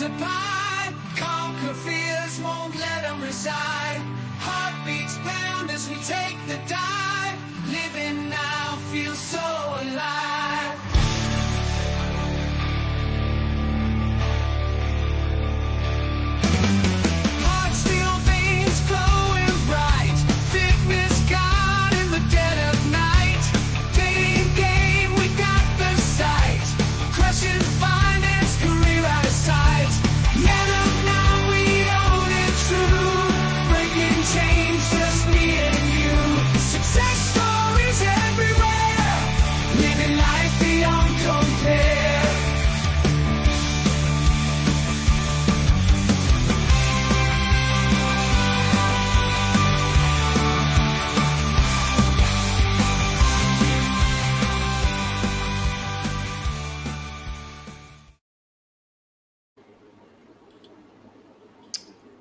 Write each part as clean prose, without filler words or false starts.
apart. Conquer fears, won't let them reside. Heartbeats pound as we take the dive. Living now feels so alive. Heart steel veins glowing bright. Fitness gone in the dead of night. Dating game, we got the sight. Crushing finance, career out of sight. Man up now, we own it true. Breaking change, just me and you. Success stories everywhere. Living life beyond compare.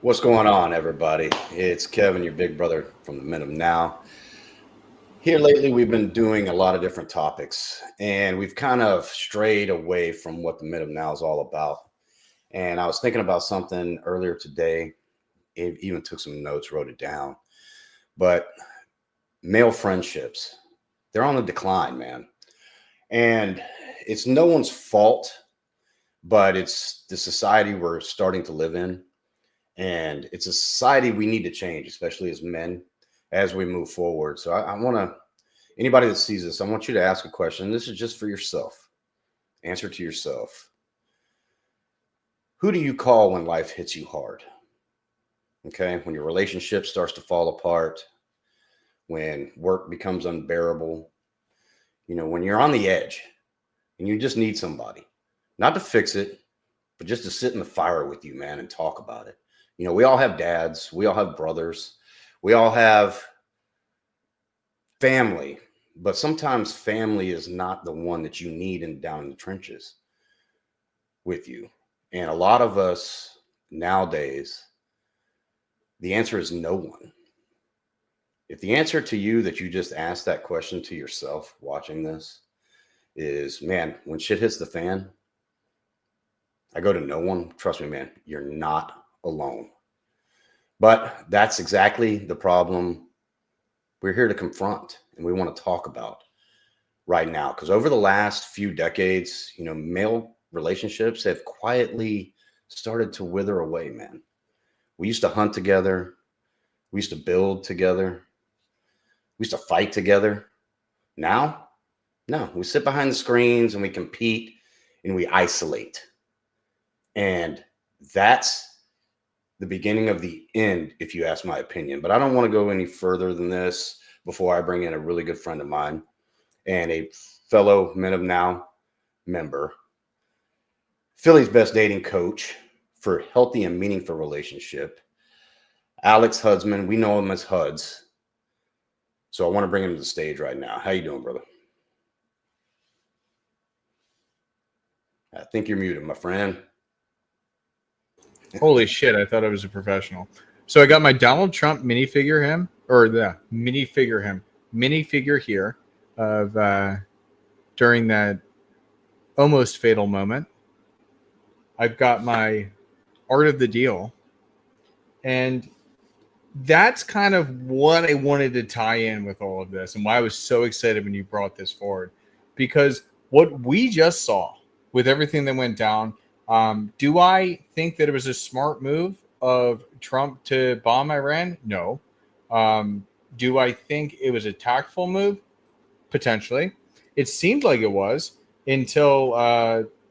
What's going on, everybody? It's Kevin, your big brother from the Men of Now. Here lately, we've been doing a lot of different topics, and we've kind of strayed away from what the Men of Now is all about. And I was thinking about something earlier today, even took some notes, wrote it down. But male friendships, they're on the decline, man. And it's no one's fault, but it's the society we're starting to live in. And it's a society we need to change, especially as men, as we move forward. So I want to, anybody that sees this, I want you to ask a question. This is just for yourself. Answer to yourself. Who do you call when life hits you hard? Okay, when your relationship starts to fall apart, when work becomes unbearable, when you're on the edge and you just need somebody, not to fix it, but just to sit in the fire with you, man, and talk about it. We all have dads, we all have brothers, we all have family, but sometimes family is not the one that you need down in the trenches with you. And a lot of us nowadays, the answer is no one. If the answer to you that you just asked that question to yourself watching this is, man, when shit hits the fan, I go to no one. Trust me, man, you're not alone. But that's exactly the problem we're here to confront and we want to talk about right now. Because over the last few decades, male relationships have quietly started to wither away, man. We used to hunt together. We used to build together. We used to fight together. Now, no, we sit behind the screens and we compete and we isolate. And that's the beginning of the end, if you ask my opinion. But I don't want to go any further than this before I bring in a really good friend of mine and a fellow Men of Now member, Philly's best dating coach for healthy and meaningful relationship, Alex Hudsman. We know him as Huds. So I want to bring him to the stage right now. How you doing, brother? I think you're muted, my friend. Holy shit, I thought I was a professional. So I got my Donald Trump minifigure here of during that almost fatal moment. I've got my Art of the Deal. And that's kind of what I wanted to tie in with all of this and why I was so excited when you brought this forward. Because what we just saw with everything that went down, do I think that it was a smart move of Trump to bomb Iran? No. Do I think it was a tactful move? Potentially. It seemed like it was until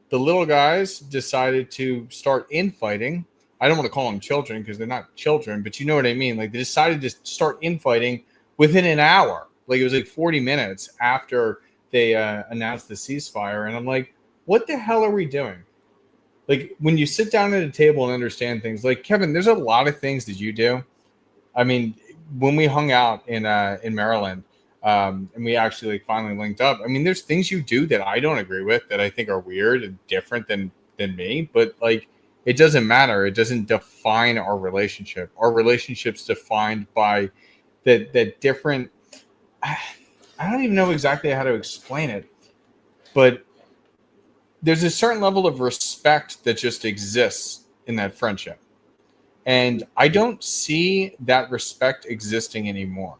the little guys decided to start infighting. I don't want to call them children because they're not children, but you know what I mean. Like they decided to start infighting within an hour. Like it was like 40 minutes after they announced the ceasefire. And I'm like, what the hell are we doing? Like when you sit down at a table and understand things, like Kevin, there's a lot of things that you do. I mean, when we hung out in Maryland, and we actually finally linked up. I mean, there's things you do that I don't agree with that I think are weird and different than me. But like, it doesn't matter. It doesn't define our relationship. Our relationship's defined by that different. I don't even know exactly how to explain it, but there's a certain level of respect that just exists in that friendship. And I don't see that respect existing anymore.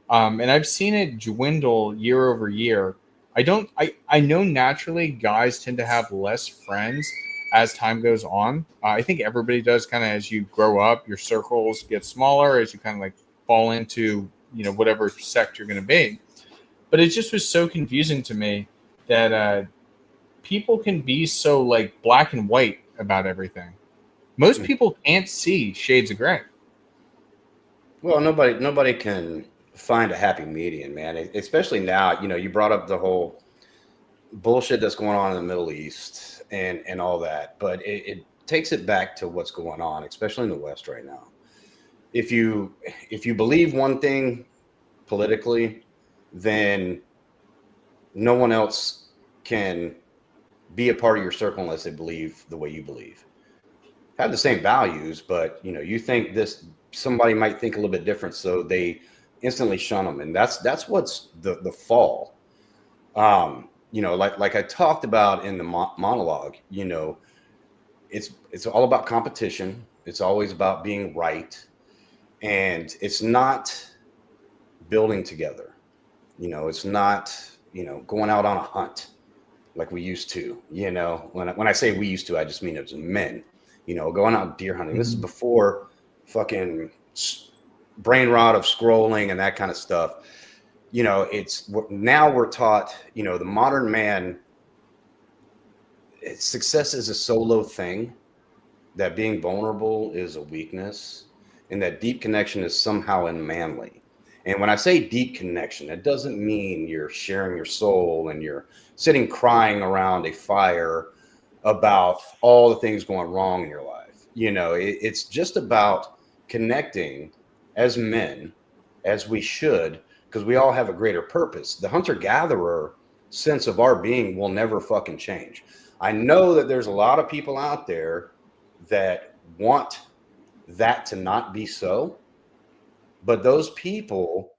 And I've seen it dwindle year over year. I know naturally guys tend to have less friends as time goes on. I think everybody does, kind of as you grow up, your circles get smaller as you kind of like fall into, whatever sect you're going to be. But it just was so confusing to me that people can be so like black and white about everything. Most people can't see shades of gray. Well, nobody can find a happy median, man. Especially now, you brought up the whole bullshit that's going on in the Middle East and all that, but it takes it back to what's going on, especially in the West right now. If you believe one thing politically, then no one else can be a part of your circle unless they believe the way you believe. Have the same values, but you think this, somebody might think a little bit different, so they instantly shun them, and that's what's the fall. Like I talked about in the monologue, it's all about competition. It's always about being right, and it's not building together. It's not going out on a hunt like we used to. When I say we used to, I just mean it was men. Going out deer hunting. This is before fucking brain rot of scrolling and that kind of stuff. Now we're taught, the modern man, success is a solo thing, that being vulnerable is a weakness, and that deep connection is somehow unmanly. And when I say deep connection, it doesn't mean you're sharing your soul and you're sitting crying around a fire about all the things going wrong in your life. It's just about connecting as men, as we should, because we all have a greater purpose. The hunter-gatherer sense of our being will never fucking change. I know that there's a lot of people out there that want that to not be so, but those people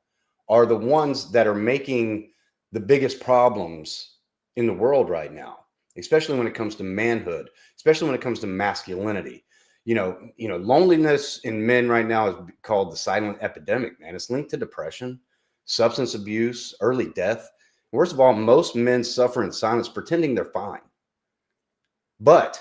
are the ones that are making the biggest problems in the world right now, especially when it comes to manhood, especially when it comes to masculinity. Loneliness in men right now is called the silent epidemic, man. It's linked to depression, substance abuse, early death. Worst of all, most men suffer in silence, pretending they're fine. But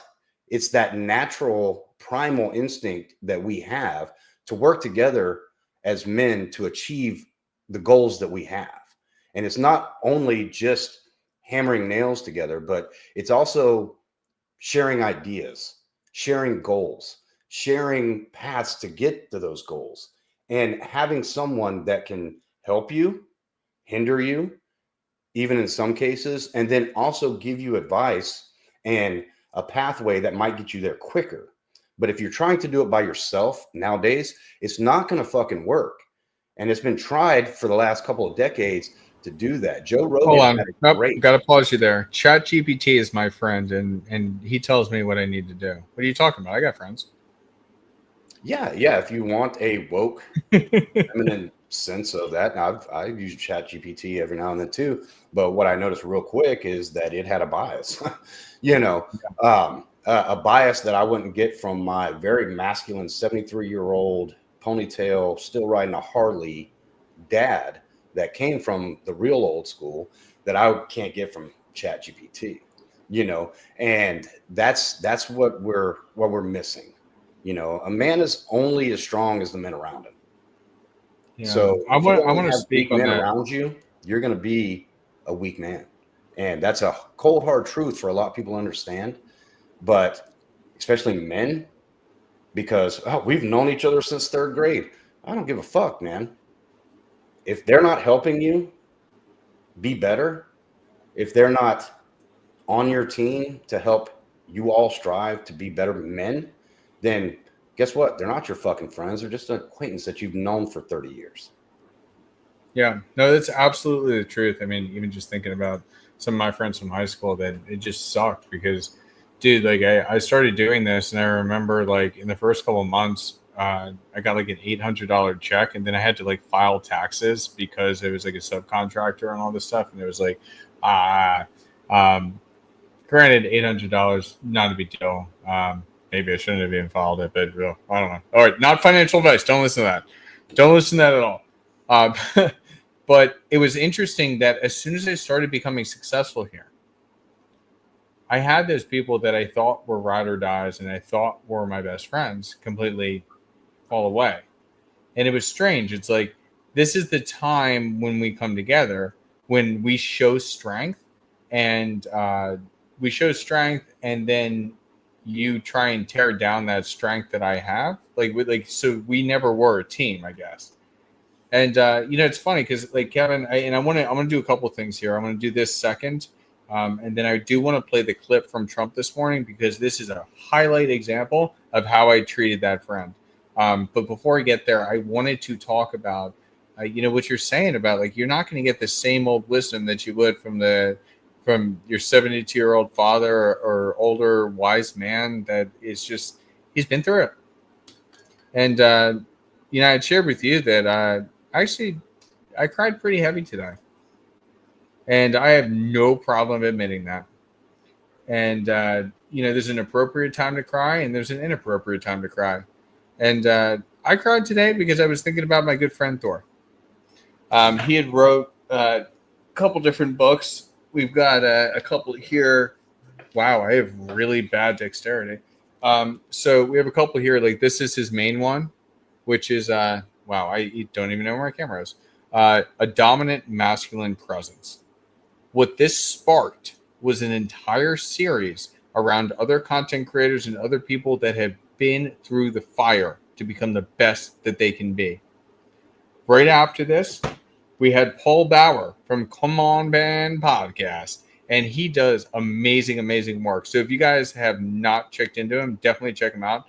it's that natural primal instinct that we have to work together as men to achieve the goals that we have. And it's not only just hammering nails together, but it's also sharing ideas, sharing goals, sharing paths to get to those goals, and having someone that can help you, hinder you, even in some cases, and then also give you advice and a pathway that might get you there quicker. But if you're trying to do it by yourself nowadays, it's not going to fucking work. And it's been tried for the last couple of decades to do that. Joe Rogan. Hold on. Nope, got to pause you there. ChatGPT is my friend, and he tells me what I need to do. What are you talking about? I got friends. Yeah. If you want a woke, feminine sense of that, now I use ChatGPT every now and then too. But what I noticed real quick is that it had a bias. A bias that I wouldn't get from my very masculine 73-year-old ponytail, still riding a Harley dad that came from the real old school, that I can't get from ChatGPT, and that's what we're missing. A man is only as strong as the men around him. Yeah. So I want to speak on that. Around you, you're going to be a weak man, and that's a cold hard truth for a lot of people to understand. But especially men, because we've known each other since 3rd grade. I don't give a fuck, man. If they're not helping you be better, if they're not on your team to help you all strive to be better men, then guess what? They're not your fucking friends. They're just an acquaintance that you've known for 30 years. Yeah, no, that's absolutely the truth. I mean, even just thinking about some of my friends from high school, that it just sucked because, dude, like I started doing this, and I remember like in the first couple of months, I got like an $800 check, and then I had to like file taxes because it was like a subcontractor and all this stuff, and it was like, granted, $800, not a big deal. maybe I shouldn't have even followed it, but I don't know. All right, not financial advice. Don't listen to that. Don't listen to that at all. But it was interesting that as soon as I started becoming successful here, I had those people that I thought were ride or dies and I thought were my best friends completely fall away. And it was strange. It's like, this is the time when we come together, when we show strength, and and then you try and tear down that strength that I have. So we never were a team, I guess. And it's funny because like Kevin, I'm gonna do a couple things here. I'm gonna do this second, and then I do want to play the clip from Trump this morning because this is a highlight example of how I treated that friend. But before I get there, I wanted to talk about, what you're saying about like you're not going to get the same old wisdom that you would from your 72-year-old father or older wise man that is just he's been through it. And I shared with you that actually I cried pretty heavy today, and I have no problem admitting that. And there's an appropriate time to cry, and there's an inappropriate time to cry. And I cried today because I was thinking about my good friend Thor. He had wrote a couple different books. We've got a couple here. Wow, I have really bad dexterity. So we have a couple here. Like this is his main one, which is wow, I don't even know where my camera is. A dominant masculine presence. What this sparked was an entire series around other content creators and other people that have been through the fire to become the best that they can be. Right after this, we had Paul Bauer from Come On Band Podcast, and he does amazing, amazing work. So if you guys have not checked into him, definitely check him out.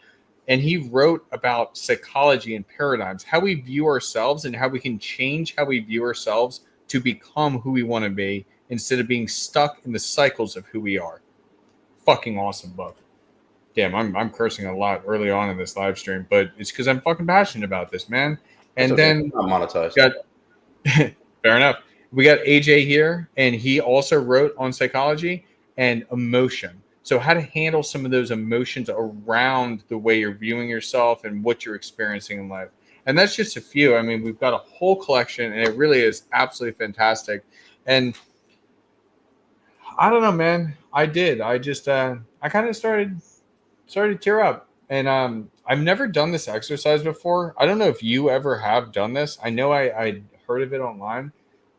And he wrote about psychology and paradigms, how we view ourselves and how we can change how we view ourselves to become who we want to be instead of being stuck in the cycles of who we are. Fucking awesome book. Damn, I'm cursing a lot early on in this live stream, but it's because I'm fucking passionate about this, man. And then I'm monetized. Fair enough. We got AJ here, and he also wrote on psychology and emotion. So how to handle some of those emotions around the way you're viewing yourself and what you're experiencing in life. And that's just a few. I mean, we've got a whole collection, and it really is absolutely fantastic. And I don't know, man. I just I kind of started to tear up. And I've never done this exercise before. I don't know if you ever have done this. I know I heard of it online,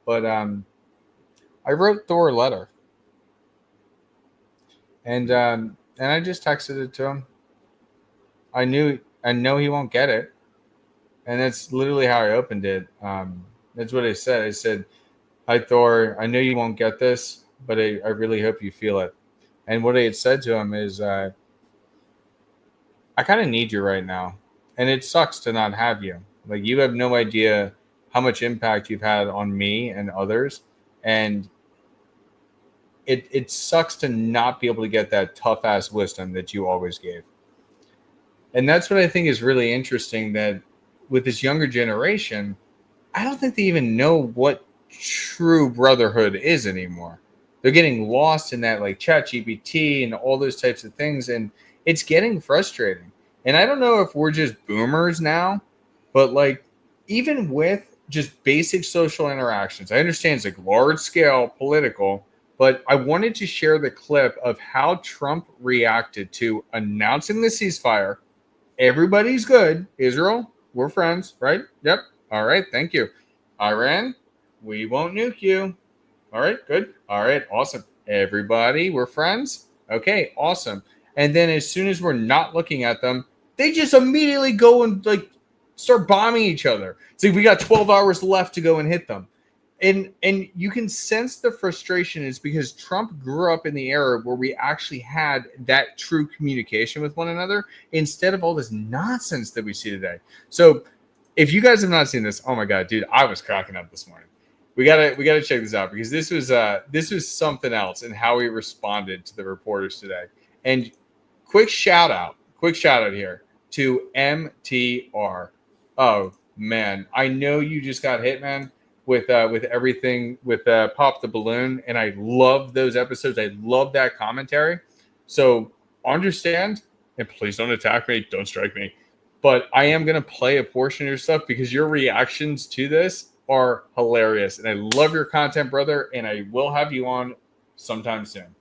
but I wrote Thor a letter. And I just texted it to him. I know he won't get it. And that's literally how I opened it. That's what I said. I said, "Hi Thor, I know you won't get this, but I really hope you feel it." And what I had said to him is, I kind of need you right now. And it sucks to not have you. Like, you have no idea how much impact you've had on me and others. And it sucks to not be able to get that tough ass wisdom that you always gave. And that's what I think is really interesting, that with this younger generation, I don't think they even know what true brotherhood is anymore. They're getting lost in that, like ChatGPT and all those types of things. And it's getting frustrating. And I don't know if we're just boomers now, but like, even with just basic social interactions, I understand it's like large scale political, but I wanted to share the clip of how Trump reacted to announcing the ceasefire. Everybody's good. Israel, we're friends, right? Yep. All right. Thank you. Iran, we won't nuke you. All right. Good. All right. Awesome. Everybody, we're friends. Okay. Awesome. And then as soon as we're not looking at them, they just immediately go and like start bombing each other. It's like we got 12 hours left to go and hit them. And you can sense the frustration is because Trump grew up in the era where we actually had that true communication with one another instead of all this nonsense that we see today. So if you guys have not seen this, oh my God, dude, I was cracking up this morning. We gotta check this out because this was something else in how we responded to the reporters today. And quick shout out here to MTR. Oh man, I know you just got hit, man, with everything with Pop the Balloon, and I love those episodes. I love that commentary. So understand, and please don't attack me, don't strike me. But I am going to play a portion of your stuff because your reactions to this are hilarious. And I love your content, brother. And I will have you on sometime soon.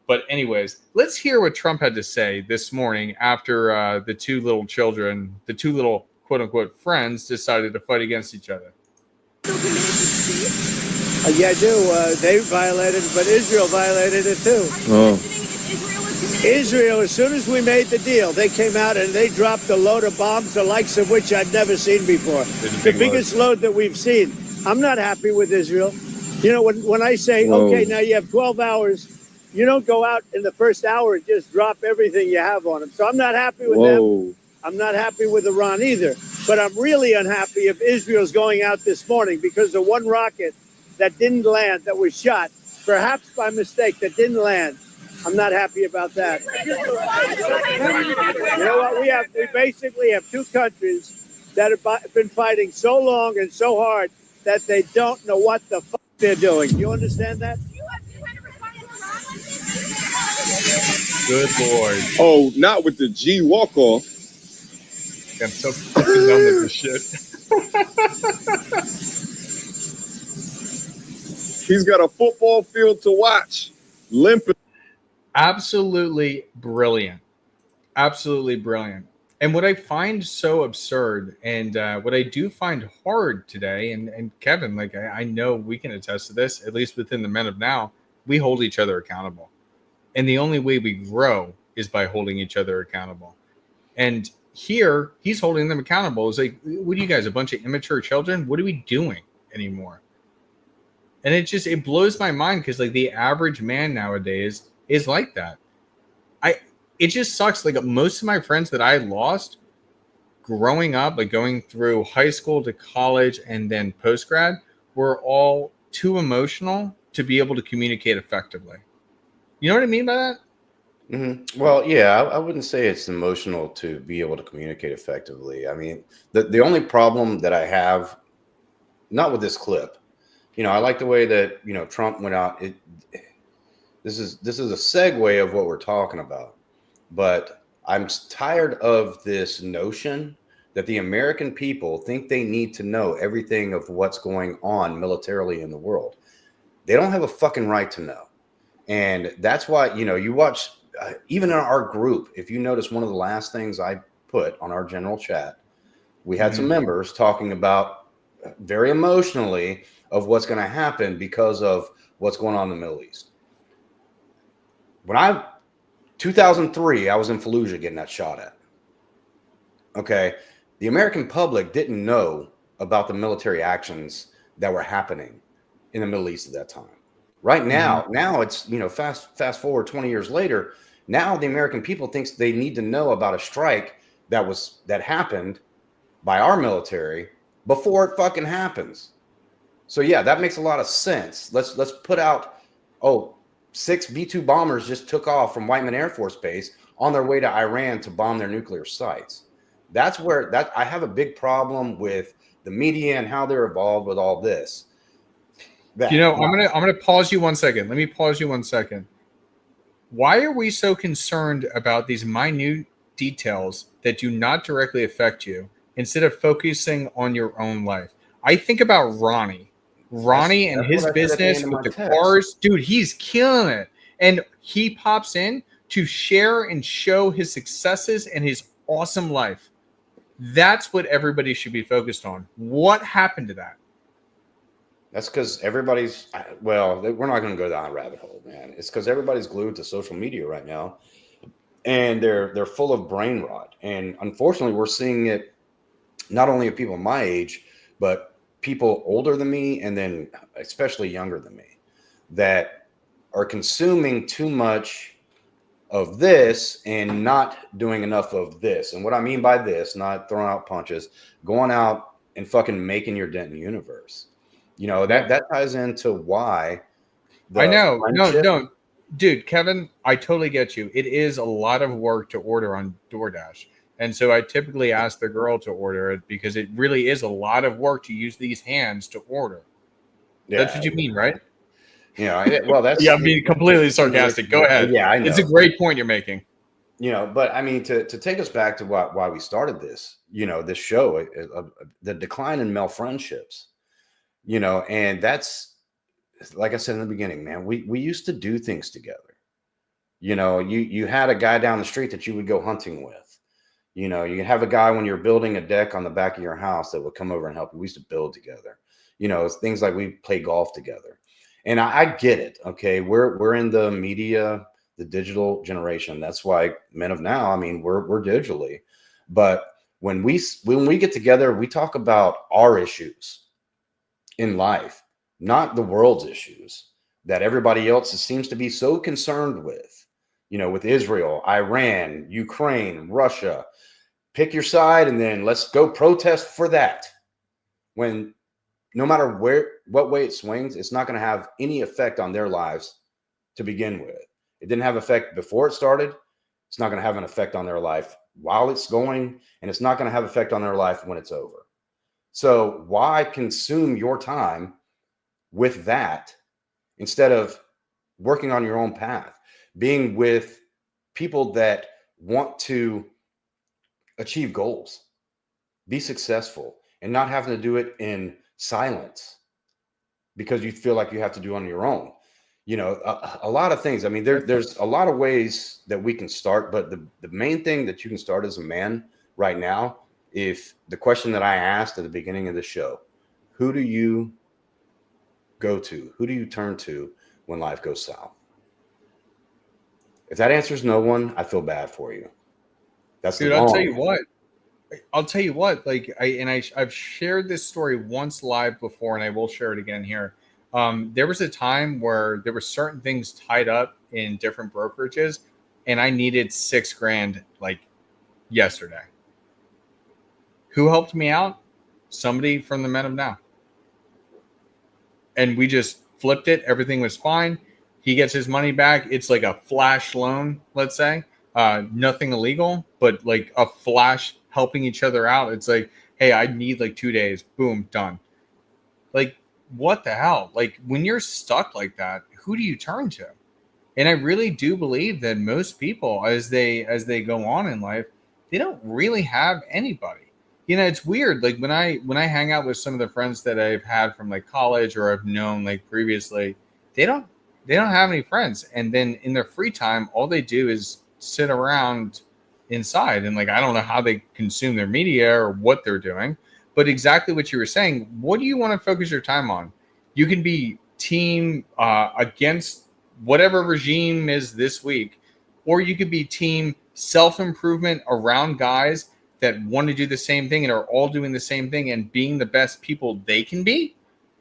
But anyways, let's hear what Trump had to say this morning after the two little children, the two little quote unquote friends, decided to fight against each other. Yeah, I do. They violated it, but Israel violated it too. Israel, as soon as we made the deal, they came out and they dropped a load of bombs, the likes of which I'd never seen before. The biggest load that we've seen. I'm not happy with Israel. You know, when I say, okay, now you have 12 hours, you don't go out in the first hour and just drop everything you have on them. So I'm not happy with them. I'm not happy with Iran either. But I'm really unhappy if Israel's going out this morning because the one rocket that didn't land, that was shot, perhaps by mistake, that didn't land. I'm not happy about that. You know what? We basically have two countries that have been fighting so long and so hard that they don't know what the fuck they're doing. You understand that? Good Lord. Oh, not with the G walk-off. I'm so fucking done with this shit. He's got a football field to watch. Limping. Absolutely brilliant. Absolutely brilliant. And what I find so absurd and what I do find hard today, and Kevin, like I know we can attest to this, at least within the Men of Now, we hold each other accountable. And the only way we grow is by holding each other accountable. And here, he's holding them accountable. It's like, what are you guys, a bunch of immature children? What are we doing anymore? And it blows my mind because like the average man nowadays is like that. It just sucks. Like most of my friends that I lost growing up, like going through high school to college and then post-grad, were all too emotional to be able to communicate effectively. You know what I mean by that? Mm-hmm. Well, yeah, I wouldn't say it's emotional to be able to communicate effectively. I mean, the only problem that I have, not with this clip, you know, I like the way that, you know, Trump went out. This is a segue of what we're talking about, but I'm tired of this notion that the American people think they need to know everything of what's going on militarily in the world. They don't have a fucking right to know. And that's why, you know, you watch, even in our group, if you notice, one of the last things I put on our general chat, we had some members talking about very emotionally of what's going to happen because of what's going on in the Middle East. 2003, I was in Fallujah getting that shot at. Okay. The American public didn't know about the military actions that were happening in the Middle East at that time. Right now, now it's, you know, fast forward 20 years later, now the American people thinks they need to know about a strike that happened by our military before it fucking happens. So yeah, that makes a lot of sense. Let's put out, 6 B-2 bombers just took off from Whiteman Air Force Base on their way to Iran to bomb their nuclear sites. That's where I have a big problem with the media and how they're involved with all this. I'm gonna pause you 1 second. Let me pause you 1 second. Why are we so concerned about these minute details that do not directly affect you instead of focusing on your own life? I think about Ronnie and his business with the cars. Dude, he's killing it. And he pops in to share and show his successes and his awesome life. That's what everybody should be focused on. What happened to that? That's because everybody's, well, we're not going to go down a rabbit hole, man. It's because everybody's glued to social media right now, and they're full of brain rot. And unfortunately, we're seeing it not only of people my age, but people older than me, and then especially younger than me, that are consuming too much of this and not doing enough of this. And what I mean by this, not throwing out punches, going out and fucking making your dent in the universe. You know, that ties into why. I know. No. Dude, Kevin, I totally get you. It is a lot of work to order on DoorDash. And so I typically ask the girl to order it because it really is a lot of work to use these hands to order. Yeah, that's what you mean, right? Yeah. Well, that's. Yeah, I'm being completely sarcastic. Go ahead. Yeah, I know. It's a great point you're making. But I mean, to take us back to why we started this, this show, the decline in male friendships, and that's, like I said in the beginning, man, we used to do things together. You had a guy down the street that you would go hunting with. You have a guy when you're building a deck on the back of your house that would come over and help you. We used to build together. It's things like we play golf together. And I get it. Okay, we're in the media, the digital generation. That's why men of now, I mean, we're digitally. But when we get together, we talk about our issues in life, not the world's issues that everybody else seems to be so concerned with. With Israel, Iran, Ukraine, Russia. Pick your side and then let's go protest for that. When no matter what way it swings, it's not going to have any effect on their lives to begin with. It didn't have effect before it started. It's not going to have an effect on their life while it's going, and it's not going to have effect on their life when it's over. So why consume your time with that instead of working on your own path, being with people that want to achieve goals, be successful, and not having to do it in silence because you feel like you have to do it on your own. A lot of things. I mean, there's a lot of ways that we can start, but the main thing that you can start as a man right now, if the question that I asked at the beginning of the show, who do you go to? Who do you turn to when life goes south? If that answers no one, I feel bad for you. That's Dude, the wrong. I'll tell you what, like I've shared this story once live before, and I will share it again here. There was a time where there were certain things tied up in different brokerages, and I needed $6,000 like yesterday. Who helped me out? Somebody from the Men of Now. And we just flipped it. Everything was fine. He gets his money back. It's like a flash loan, let's say. Nothing illegal, but like a flash helping each other out. It's like, hey, I need like 2 days. Boom, done. Like, what the hell? Like, when you're stuck like that, who do you turn to? And I really do believe that most people, as they go on in life, they don't really have anybody. It's weird. Like when I hang out with some of the friends that I've had from like college or I've known like previously, they don't have any friends. And then in their free time, all they do is sit around inside. And like, I don't know how they consume their media or what they're doing, but exactly what you were saying. What do you want to focus your time on? You can be team against whatever regime is this week, or you could be team self-improvement around guys that want to do the same thing and are all doing the same thing and being the best people they can be,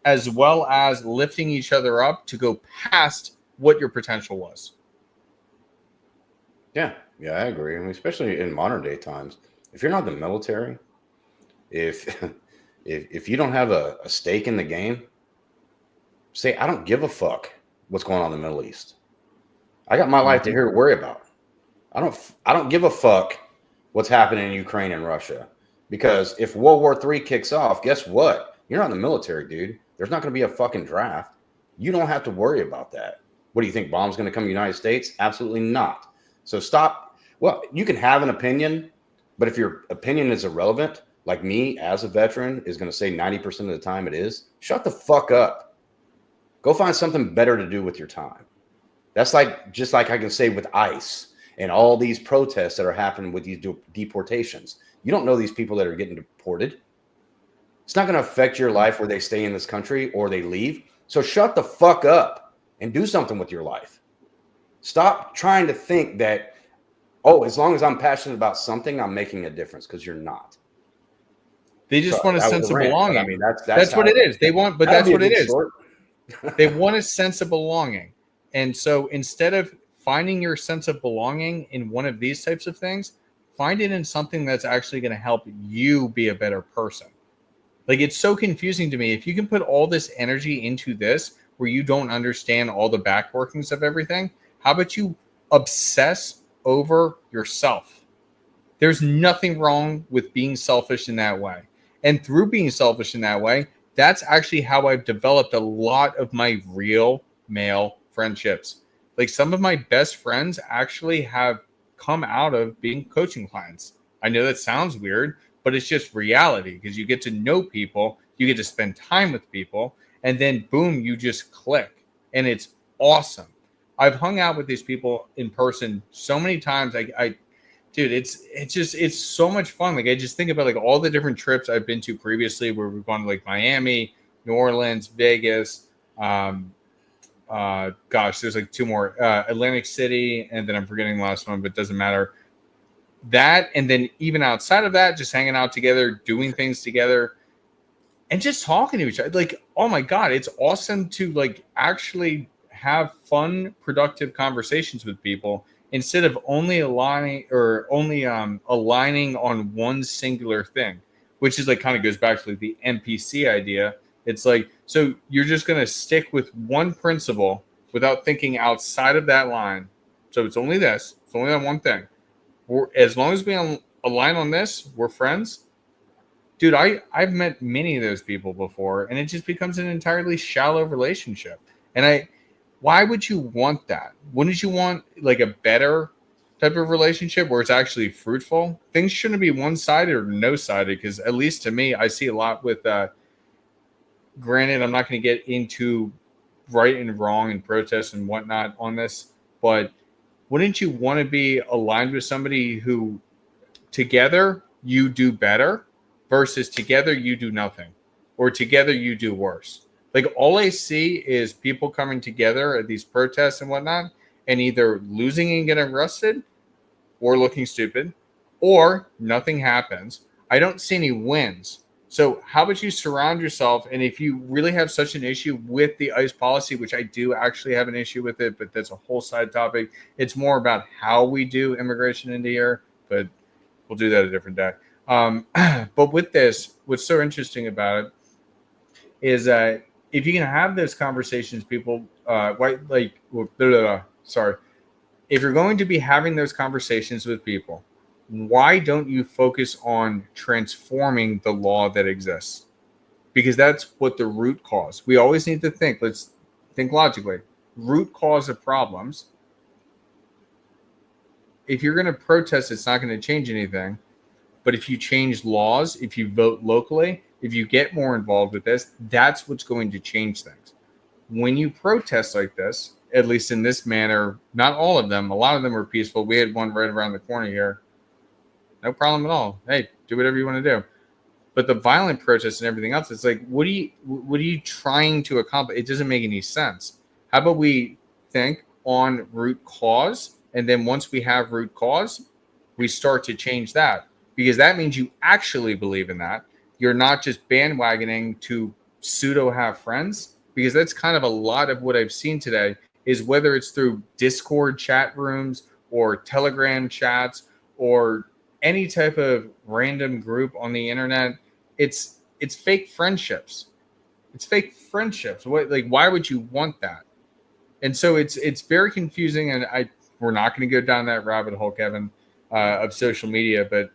as well as lifting each other up to go past what your potential was. Yeah, I agree. I mean, especially in modern day times, if you're not in the military, if you don't have a stake in the game, say, I don't give a fuck what's going on in the Middle East. I got my life to here to worry about. I don't give a fuck what's happening in Ukraine and Russia, because if World War III kicks off, guess what? You're not in the military, dude. There's not going to be a fucking draft. You don't have to worry about that. What do you think? Bombs going to come to the United States? Absolutely not. So stop. Well, you can have an opinion, but if your opinion is irrelevant, like me as a veteran is going to say 90% of the time it is, shut the fuck up. Go find something better to do with your time. That's like, just like I can say with ICE and all these protests that are happening with these deportations. You don't know these people that are getting deported. It's not going to affect your life where they stay in this country or they leave. So shut the fuck up and do something with your life. Stop trying to think that, oh, as long as I'm passionate about something, I'm making a difference, because you're not. They just want a sense of belonging. I mean, that's what it is. They want, but that's what it is. Short. They want a sense of belonging. And so instead of finding your sense of belonging in one of these types of things, find it in something that's actually going to help you be a better person. Like, it's so confusing to me. If you can put all this energy into this where you don't understand all the back workings of everything, how about you obsess over yourself? There's nothing wrong with being selfish in that way. And through being selfish in that way, that's actually how I've developed a lot of my real male friendships. Like, some of my best friends actually have come out of being coaching clients. I know that sounds weird, but it's just reality because you get to know people, you get to spend time with people, and then boom, you just click, and it's awesome. I've hung out with these people in person so many times. Dude, it's so much fun. Like I just think about like all the different trips I've been to previously, where we've gone to like Miami, New Orleans, Vegas. Gosh, there's like two more, Atlantic City, and then I'm forgetting the last one, but it doesn't matter. That, and then even outside of that, just hanging out together, doing things together, and just talking to each other. Like, oh my God, it's awesome to like actually have fun, productive conversations with people instead of only aligning on one singular thing, which is like kind of goes back to like the NPC idea. It's like, so you're just going to stick with one principle without thinking outside of that line. So it's only this, it's only that one thing. As long as we align on this, we're friends. Dude, I've met many of those people before, and it just becomes an entirely shallow relationship. And why would you want that? Wouldn't you want like a better type of relationship where it's actually fruitful? Things shouldn't be one-sided or no-sided, because at least to me, I see a lot with granted, I'm not going to get into right and wrong and protests and whatnot on this, but wouldn't you want to be aligned with somebody who together you do better versus together you do nothing, or together you do worse? Like all I see is people coming together at these protests and whatnot and either losing and getting arrested or looking stupid, or nothing happens. I don't see any wins. So how about you surround yourself? And if you really have such an issue with the ICE policy, which I do actually have an issue with it, but that's a whole side topic. It's more about how we do immigration into here, but we'll do that a different day. But with this, what's so interesting about it is that if you can have those conversations, people, if you're going to be having those conversations with people, why don't you focus on transforming the law that exists? Because that's what the root cause. We always need to think. Let's think logically. Root cause of problems. If you're going to protest, it's not going to change anything. But if you change laws, if you vote locally, if you get more involved with this, that's what's going to change things. When you protest like this, at least in this manner, not all of them, a lot of them were peaceful. We had one right around the corner here. No problem at all. Hey, do whatever you want to do. But the violent protests and everything else, it's like, what are you trying to accomplish? It doesn't make any sense. How about we think on root cause, and then once we have root cause, we start to change that, because that means you actually believe in that. You're not just bandwagoning to pseudo have friends, because that's kind of a lot of what I've seen today, is whether it's through Discord chat rooms or Telegram chats or any type of random group on the internet, it's fake friendships. It's fake friendships. Why would you want that? And so it's very confusing. And we're not going to go down that rabbit hole, Kevin, of social media. But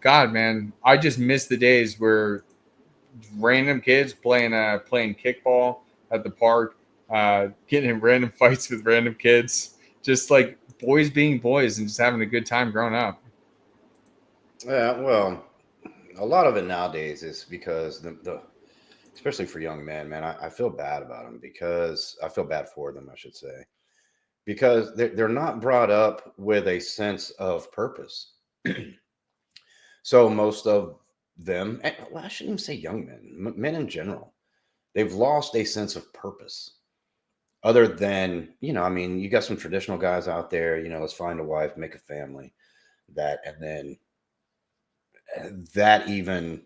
God, man, I just miss the days where random kids playing kickball at the park, getting in random fights with random kids, just like boys being boys and just having a good time growing up. Yeah, well, a lot of it nowadays is because especially for young men, man, I feel bad about them, because I feel bad for them, I should say, because they're not brought up with a sense of purpose. So most of them, well, I shouldn't even say young men, men in general, they've lost a sense of purpose. Other than, you got some traditional guys out there, let's find a wife, make a family, and then that even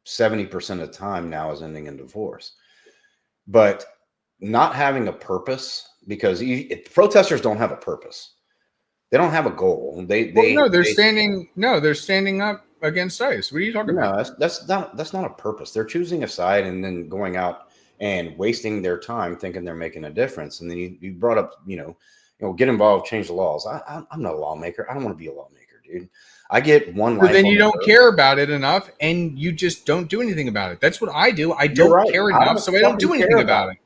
70% of the time now is ending in divorce. But not having a purpose, because protesters don't have a purpose. They don't have a goal. They're standing up against ICE. What are you talking about? That's not a purpose. They're choosing a side and then going out and wasting their time thinking they're making a difference. And then you brought up, get involved, change the laws. I'm not a lawmaker. I don't want to be a lawmaker, dude. I get one life. But then you don't care about it enough, and you just don't do anything about it. That's what I do. I don't care enough, so I don't do anything about it.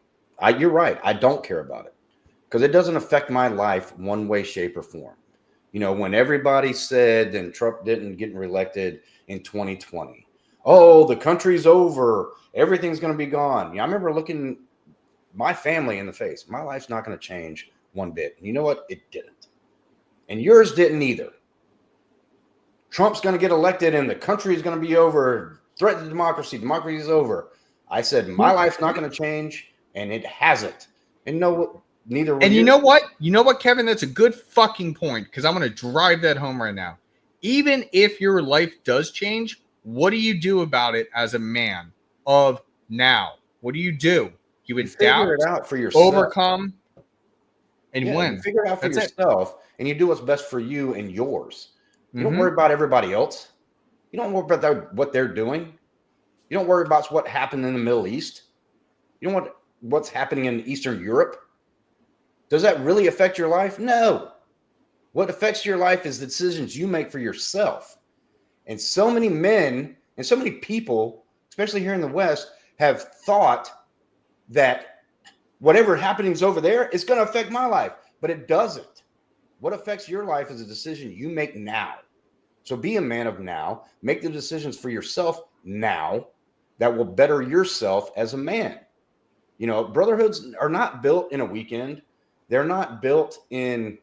You're right. I don't care about it because it doesn't affect my life one way, shape, or form. You know, when everybody said and Trump didn't get reelected in 2020, oh, the country's over, everything's going to be gone. Yeah, I remember looking my family in the face. My life's not going to change one bit. And you know what? It didn't. And yours didn't either. Trump's going to get elected and the country is going to be over. Threat to democracy. Democracy is over. I said my life's not going to change, and it hasn't. And no, neither. And you know what? You know what, Kevin? That's a good fucking point, because I'm going to drive that home right now. Even if your life does change, what do you do about it as a man of now? What do? You adapt, figure it out for yourself, overcome, and win. You figure it out for That's yourself, and you do what's best for you and yours. You Mm-hmm. don't worry about everybody else. You don't worry about what they're doing. You don't worry about what happened in the Middle East. You don't want what's happening in Eastern Europe. Does that really affect your life? No. What affects your life is the decisions you make for yourself. And so many men and so many people, especially here in the West, have thought that whatever happenings over there is going to affect my life, but it doesn't. What affects your life is a decision you make now. So be a man of now. Make the decisions for yourself now that will better yourself as a man. You know, brotherhoods are not built in a weekend. They're not built in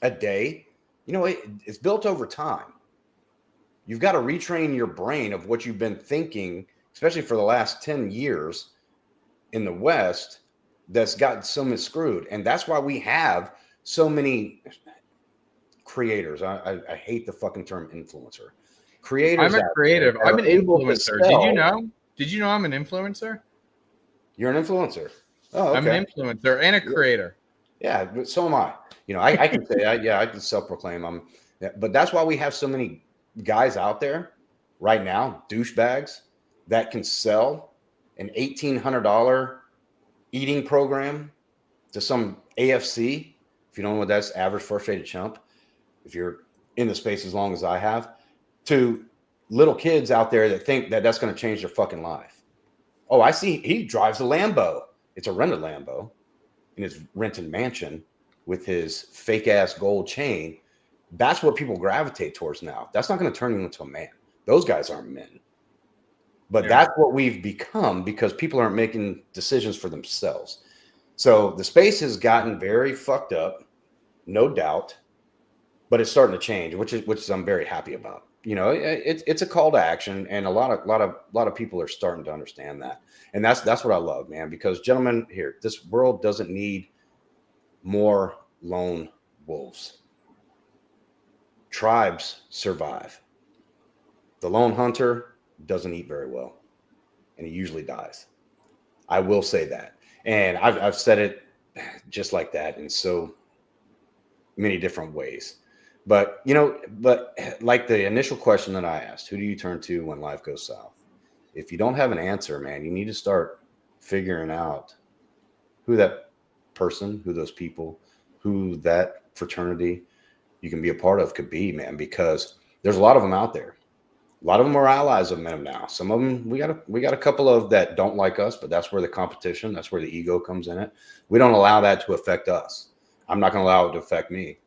a day. You know, it's built over time. You've got to retrain your brain of what you've been thinking, especially for the last 10 years in the West, that's gotten so miscrewed. And that's why we have so many creators. I hate the fucking term influencer. Creators. I'm a creative. I'm an influencer. Did you know I'm an influencer? You're an influencer. Oh, okay. I'm an influencer and a creator. Yeah, but so am I. You know, I can say, I can self-proclaim but that's why we have so many guys out there right now, douchebags, that can sell an $1,800 eating program to some AFC. If you don't know what that's, average frustrated chump. If you're in the space as long as I have, to little kids out there that think that that's going to change their fucking life. Oh, I see. He drives a Lambo. It's a rented Lambo in his rented mansion with his fake ass gold chain. That's what people gravitate towards now. That's not going to turn you into a man. Those guys aren't men. But that's what we've become because people aren't making decisions for themselves. So the space has gotten very fucked up, no doubt, but it's starting to change, which is I'm very happy about. You know, it's a call to action, and a lot of people are starting to understand that, and that's what I love, man. Because gentlemen, here, this world doesn't need more lone wolves. Tribes survive. The lone hunter doesn't eat very well, and he usually dies. I will say that, and I've said it just like that in so many different ways. But, you know, like the initial question that I asked, who do you turn to when life goes south? If you don't have an answer, man, you need to start figuring out who that person, who those people, who that fraternity you can be a part of could be, man, because there's a lot of them out there. A lot of them are allies of men now. Some of them, we got a couple of that don't like us, but that's where the competition, that's where the ego comes in it. We don't allow that to affect us. I'm not going to allow it to affect me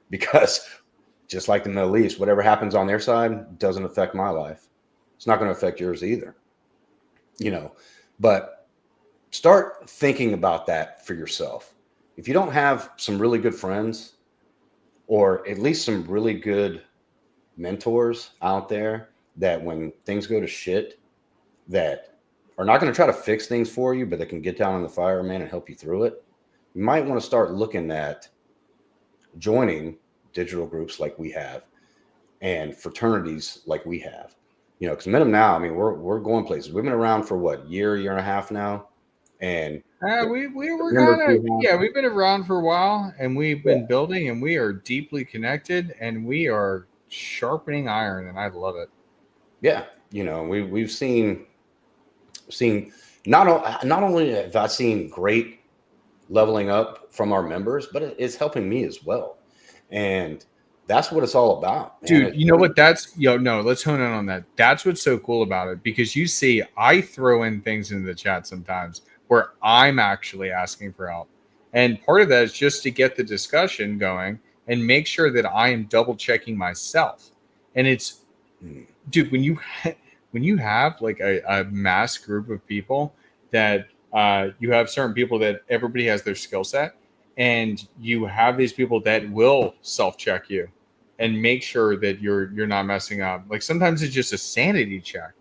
because just like the Middle East, whatever happens on their side doesn't affect my life. It's not going to affect yours either, you know, but start thinking about that for yourself. If you don't have some really good friends or at least some really good mentors out there that when things go to shit that are not going to try to fix things for you, but that can get down on the fire, man, and help you through it, you might want to start looking at joining digital groups like we have and fraternities like we have, you know, because men of now, I mean, we're going places. We've been around for what, year and a half now. And we've been around for a while, and we've been building, and we are deeply connected, and we are sharpening iron, and I love it. Yeah, you know, we've seen not only have I seen great leveling up from our members, but it's helping me as well. And that's what it's all about, man. Dude, you know what? Let's hone in on that. That's what's so cool about it, because you see, I throw in things into the chat sometimes where I'm actually asking for help. And part of that is just to get the discussion going, and make sure that I am double checking myself. And it's, dude, when you have like a mass group of people that you have certain people that everybody has their skill set, and you have these people that will self check you and make sure that you're not messing up. Like sometimes it's just a sanity check,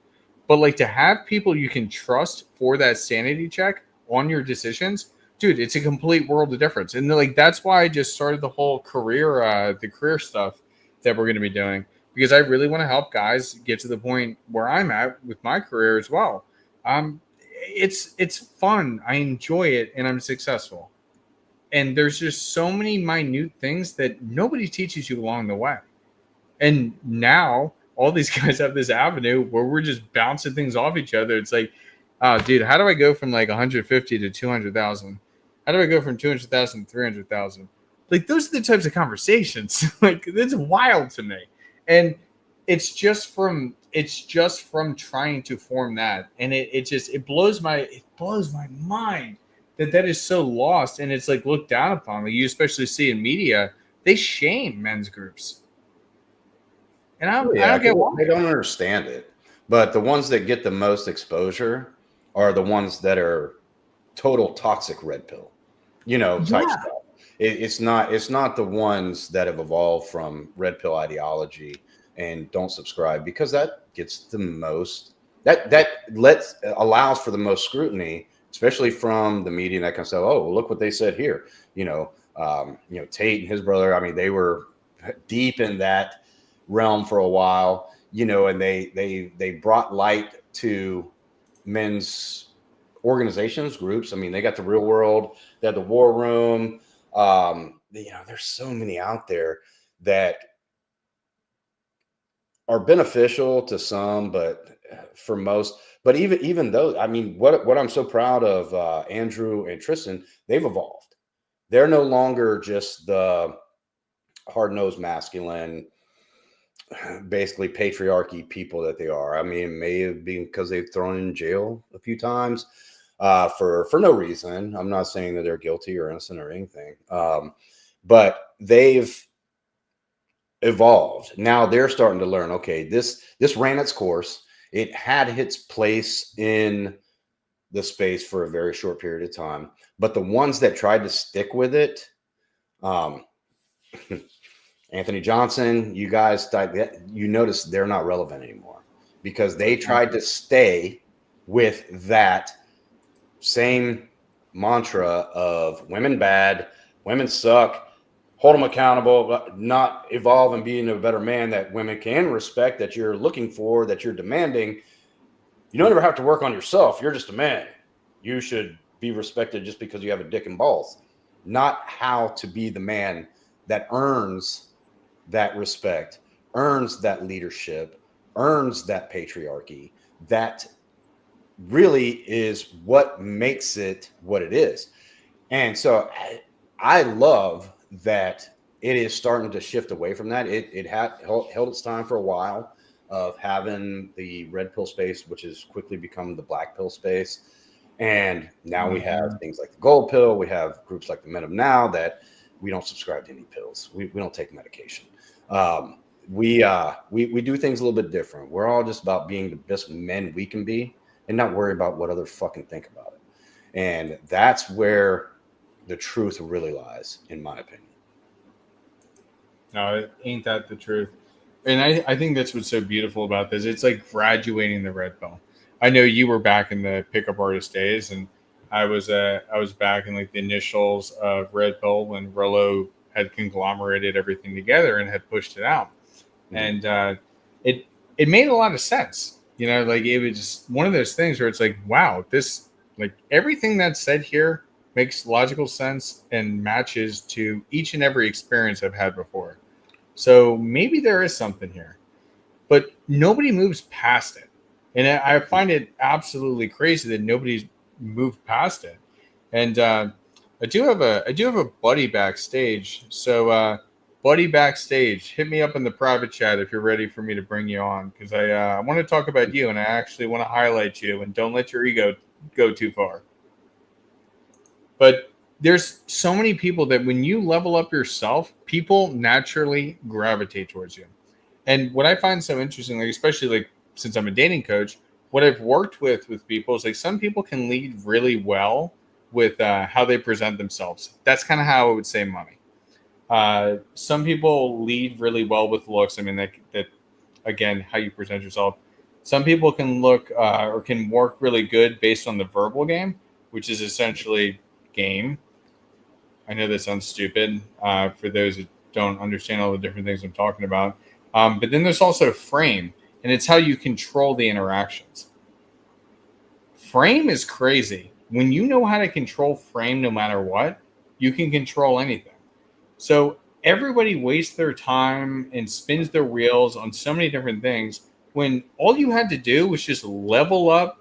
but like to have people you can trust for that sanity check on your decisions, dude, it's a complete world of difference. And like that's why I just started the whole career the career stuff that we're going to be doing, because I really want to help guys get to the point where I'm at with my career as well. It's fun, I enjoy it, and I'm successful. And there's just so many minute things that nobody teaches you along the way. And now all these guys have this avenue where we're just bouncing things off each other. It's like, dude, how do I go from like 150 to 200,000? How do I go from 200,000 to 300,000? Like those are the types of conversations. Like it's wild to me. And it's just from trying to form that. And it blows my mind that is so lost, and it's like looked down upon. Like you especially see in media, they shame men's groups. And I don't get why. They don't understand it. But the ones that get the most exposure are the ones that are total toxic red pill, type stuff. It's not the ones that have evolved from red pill ideology and don't subscribe, because that gets the most allows for the most scrutiny, especially from the media and that kind of stuff. Oh, well, look what they said here. Tate and his brother, I mean, they were deep in that realm for a while, and they brought light to men's organizations, groups. I mean, they got the Real World, they had the War Room. There's so many out there that are beneficial to some, but for most. But even though, I mean, what I'm so proud of, Andrew and Tristan, they've evolved. They're no longer just the hard-nosed masculine, basically patriarchy people that they are. I mean, it may have been because they've thrown in jail a few times for no reason. I'm not saying that they're guilty or innocent or anything, but they've evolved. Now they're starting to learn, okay, this ran its course. It had its place in the space for a very short period of time, but the ones that tried to stick with it, Anthony Johnson, you guys, you notice they're not relevant anymore because they tried to stay with that same mantra of women bad, women suck, hold them accountable, not evolve and being a better man that women can respect, that you're looking for, that you're demanding. You don't ever have to work on yourself. You're just a man. You should be respected just because you have a dick and balls. Not how to be the man that earns that respect, earns that leadership, earns that patriarchy. That really is what makes it what it is. And so I love that it is starting to shift away from that. It had held its time for a while of having the red pill space, which has quickly become the black pill space. And now we have things like the gold pill. We have groups like the Men of Now that we don't subscribe to any pills. We don't take medication. We do things a little bit different. We're all just about being the best men we can be and not worry about what others fucking think about it. And that's where the truth really lies, in my opinion. No, ain't that the truth? And I think that's what's so beautiful about this. It's like graduating the red pill. I know you were back in the pickup artist days, and I was back in like the initials of red pill when Rollo had conglomerated everything together and had pushed it out. Mm-hmm. And it made a lot of sense. Like it was just one of those things where it's like, wow, this, like everything that's said here makes logical sense and matches to each and every experience I've had before. So maybe there is something here, but nobody moves past it. And I find it absolutely crazy that nobody's moved past it. And I do have a buddy backstage. So buddy backstage, hit me up in the private chat if you're ready for me to bring you on, because I want to talk about you and I actually want to highlight you, and don't let your ego go too far. But there's so many people that when you level up yourself, people naturally gravitate towards you. And what I find so interesting, like especially like since I'm a dating coach, what I've worked with people is like some people can lead really well with how they present themselves. That's kind of how I would say money. Some people lead really well with looks. I mean, that again, how you present yourself. Some people can look or can work really good based on the verbal game, which is essentially game. I know that sounds stupid for those who don't understand all the different things I'm talking about. But then there's also frame, and it's how you control the interactions. Frame is crazy. When you know how to control frame no matter what, you can control anything. So everybody wastes their time and spins their wheels on so many different things when all you had to do was just level up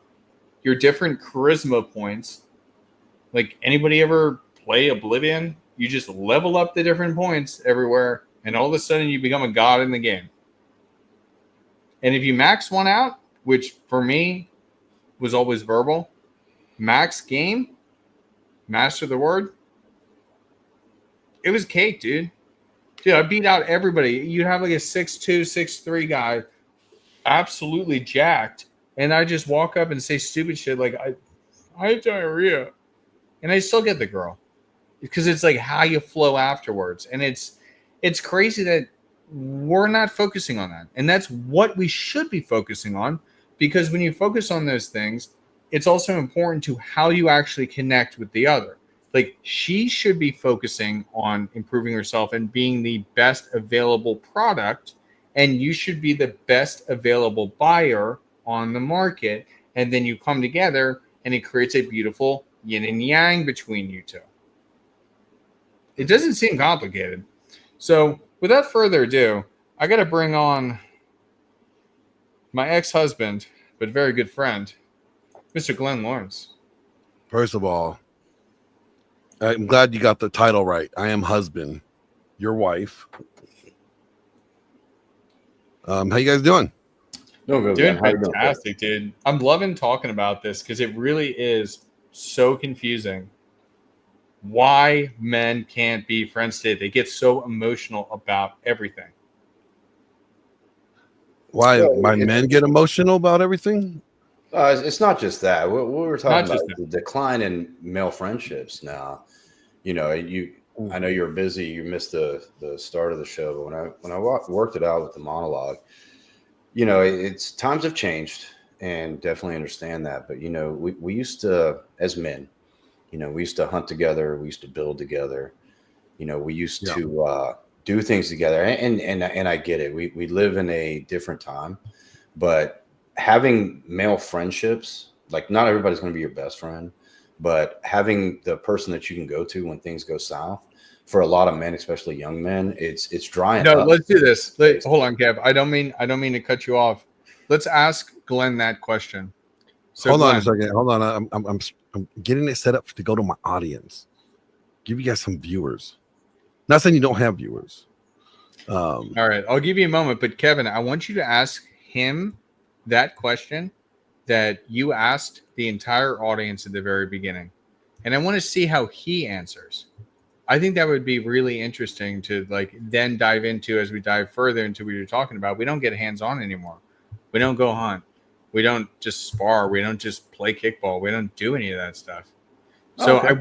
your different charisma points. Like anybody ever play Oblivion? You just level up the different points everywhere, and all of a sudden you become a god in the game. And if you max one out, which for me was always verbal, max game, master the word, it was cake, dude. Dude, I beat out everybody. You have like a 6'2", 6'3" guy, absolutely jacked, and I just walk up and say stupid shit like, I have diarrhea. And I still get the girl. Because it's like how you flow afterwards. And it's crazy that we're not focusing on that. And that's what we should be focusing on. Because when you focus on those things, it's also important to how you actually connect with the other. Like she should be focusing on improving herself and being the best available product. And you should be the best available buyer on the market. And then you come together and it creates a beautiful yin and yang between you two. It doesn't seem complicated. So without further ado, I got to bring on my ex-husband, but very good friend, Mr. Glenn Lawrence. First of all, I'm glad you got the title right. I am husband, your wife. How you guys doing? Doing Fantastic, dude. I'm loving talking about this because it really is so confusing. Why men can't be friends today. They get so emotional about everything. Why my men get emotional about everything? It's not just that. What we're talking about is the decline in male friendships now. You know, I know you're busy. You missed the start of the show, but when I worked it out with the monologue, you know, it's times have changed, and definitely understand that. But you know, we used to, as men, you know, we used to hunt together. We used to build together. You know, we used to do things together. And I get it. We live in a different time, but having male friendships, like not everybody's going to be your best friend, but having the person that you can go to when things go south, for a lot of men, especially young men, it's drying up. No, let's do this. Hold on, Kev. I don't mean to cut you off. Let's ask Glenn that question. So hold Glenn, on a second. Hold on. I'm getting it set up to go to my audience. Give you guys some viewers. Not saying you don't have viewers. All right, I'll give you a moment, but Kevin, I want you to ask him that question that you asked the entire audience at the very beginning, and I want to see how he answers. I think that would be really interesting to like then dive into as we dive further into what you're talking about. We don't get hands-on anymore. We don't go hunt. We don't just spar. We don't just play kickball. We don't do any of that stuff. So Okay. I'm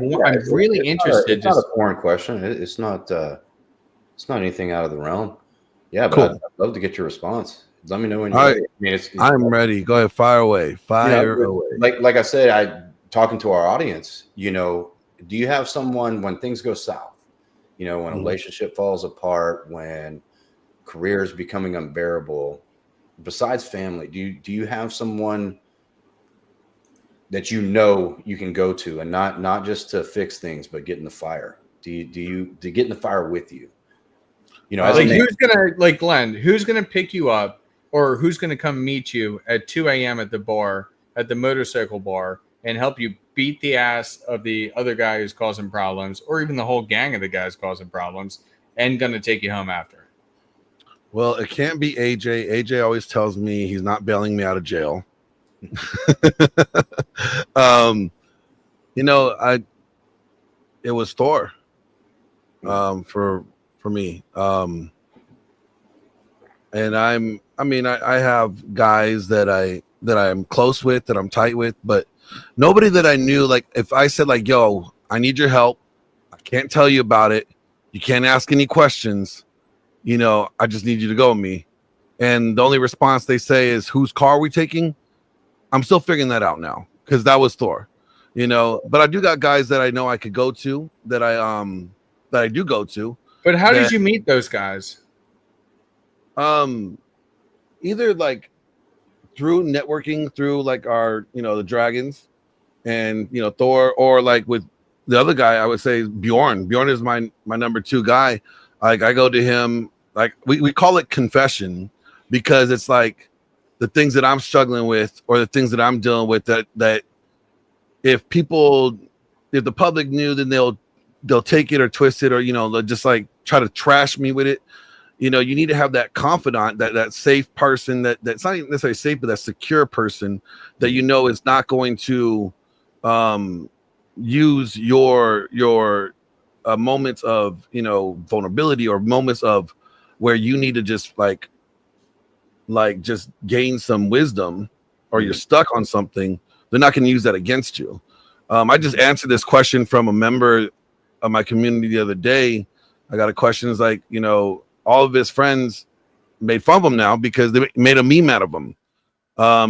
really interested. It's not a foreign question. It's not anything out of the realm. Yeah, but Cool. I'd love to get your response. Let me know when you're All right. ready. I mean, I'm ready. Go ahead. Fire away. Fire away. Like I said, talking to our audience, you know, do you have someone when things go south? You know, when a relationship falls apart, when career is becoming unbearable, besides family, do you have someone that you know you can go to, and not just to fix things, but get in the fire? Do you get in the fire with you? You know, Like who's gonna, like Glenn, who's gonna pick you up, or who's gonna come meet you at 2 a.m. at the bar, at the motorcycle bar, and help you beat the ass of the other guy who's causing problems, or even the whole gang of the guys causing problems, and gonna take you home after? Well, it can't be AJ. AJ always tells me he's not bailing me out of jail. You know, it was Thor. For me. And I have guys that I'm close with, that I'm tight with, but nobody that I knew, like if I said like, yo, I need your help, I can't tell you about it, you can't ask any questions, I just need you to go with me. And the only response they say is, whose car are we taking? I'm still figuring that out now, because that was Thor, but I do got guys that I know I could go to, that I do go to. But how did you meet those guys? Either like through networking, through like our, the dragons, and Thor, or like with the other guy, I would say Bjorn. Bjorn is my number 2 guy. Like I go to him, like we call it confession, because it's like the things that I'm struggling with, or the things that I'm dealing with, that if the public knew, then they'll take it or twist it, or they'll just like try to trash me with it. You need to have that confidant, that safe person, that's not even necessarily safe, but that secure person that is not going to use your moments of vulnerability, or moments of where you need to just like just gain some wisdom, or you're stuck on something. They're not going to use that against you. I just answered this question from a member of my community the other day. I got a question. It's like, all of his friends made fun of him now because they made a meme out of him,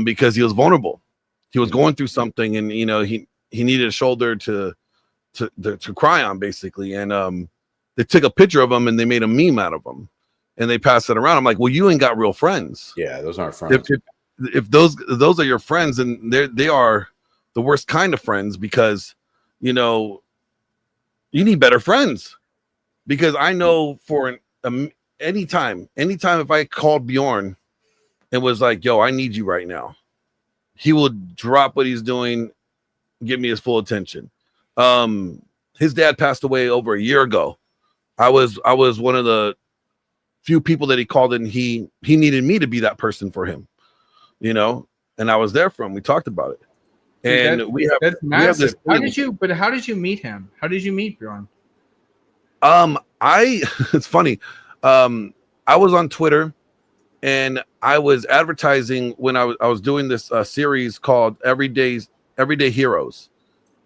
because he was vulnerable. He was going through something, and he needed a shoulder to cry on, basically. And they took a picture of him and they made a meme out of him, and they passed it around. I'm like, well, you ain't got real friends. Yeah, those aren't friends. If those are your friends, and they are the worst kind of friends, because you need better friends. Because I know for anytime if I called Bjorn and was like, yo, I need you right now, he will drop what he's doing, give me his full attention. His dad passed away over a year ago. I was one of the few people that he called, and he needed me to be that person for him, and I was there for him. We talked about it. And that's massive. We have this how did you meet him? How did you meet Bjorn? It's funny. I was on Twitter, and I was advertising when I was doing this series called Everyday Heroes,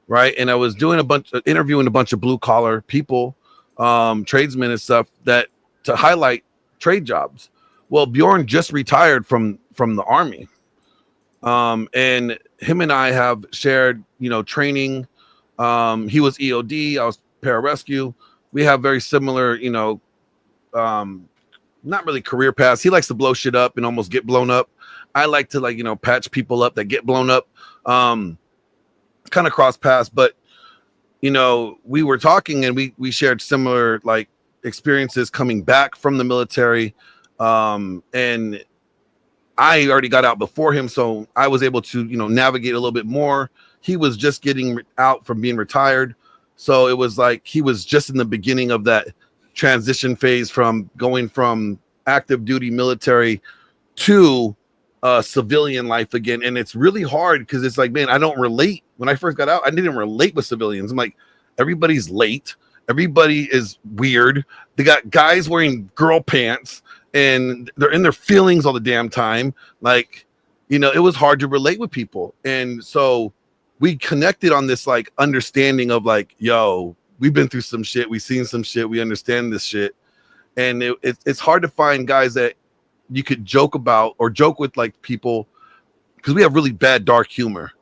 right? And I was doing interviewing a bunch of blue collar people, tradesmen and stuff, that to highlight trade jobs. Well, Bjorn just retired from the Army, and him and I have shared, training. He was EOD, I was pararescue. We have very similar, not really career paths. He likes to blow shit up and almost get blown up. I like to patch people up that get blown up. Kind of cross paths, but we were talking, and we shared similar like experiences coming back from the military. And I already got out before him, so I was able to, navigate a little bit more. He was just getting out from being retired. So it was like he was just in the beginning of that transition phase from going from active duty military to civilian life again. And it's really hard, because it's like, man, I don't relate. When I first got out, I didn't relate with civilians. I'm like, everybody's late. Everybody is weird. They got guys wearing girl pants, and they're in their feelings all the damn time. Like, it was hard to relate with people. And so we connected on this like understanding of like, yo, we've been through some shit. We've seen some shit. We understand this shit. And it's hard to find guys that you could joke about or joke with, like people, because we have really bad dark humor,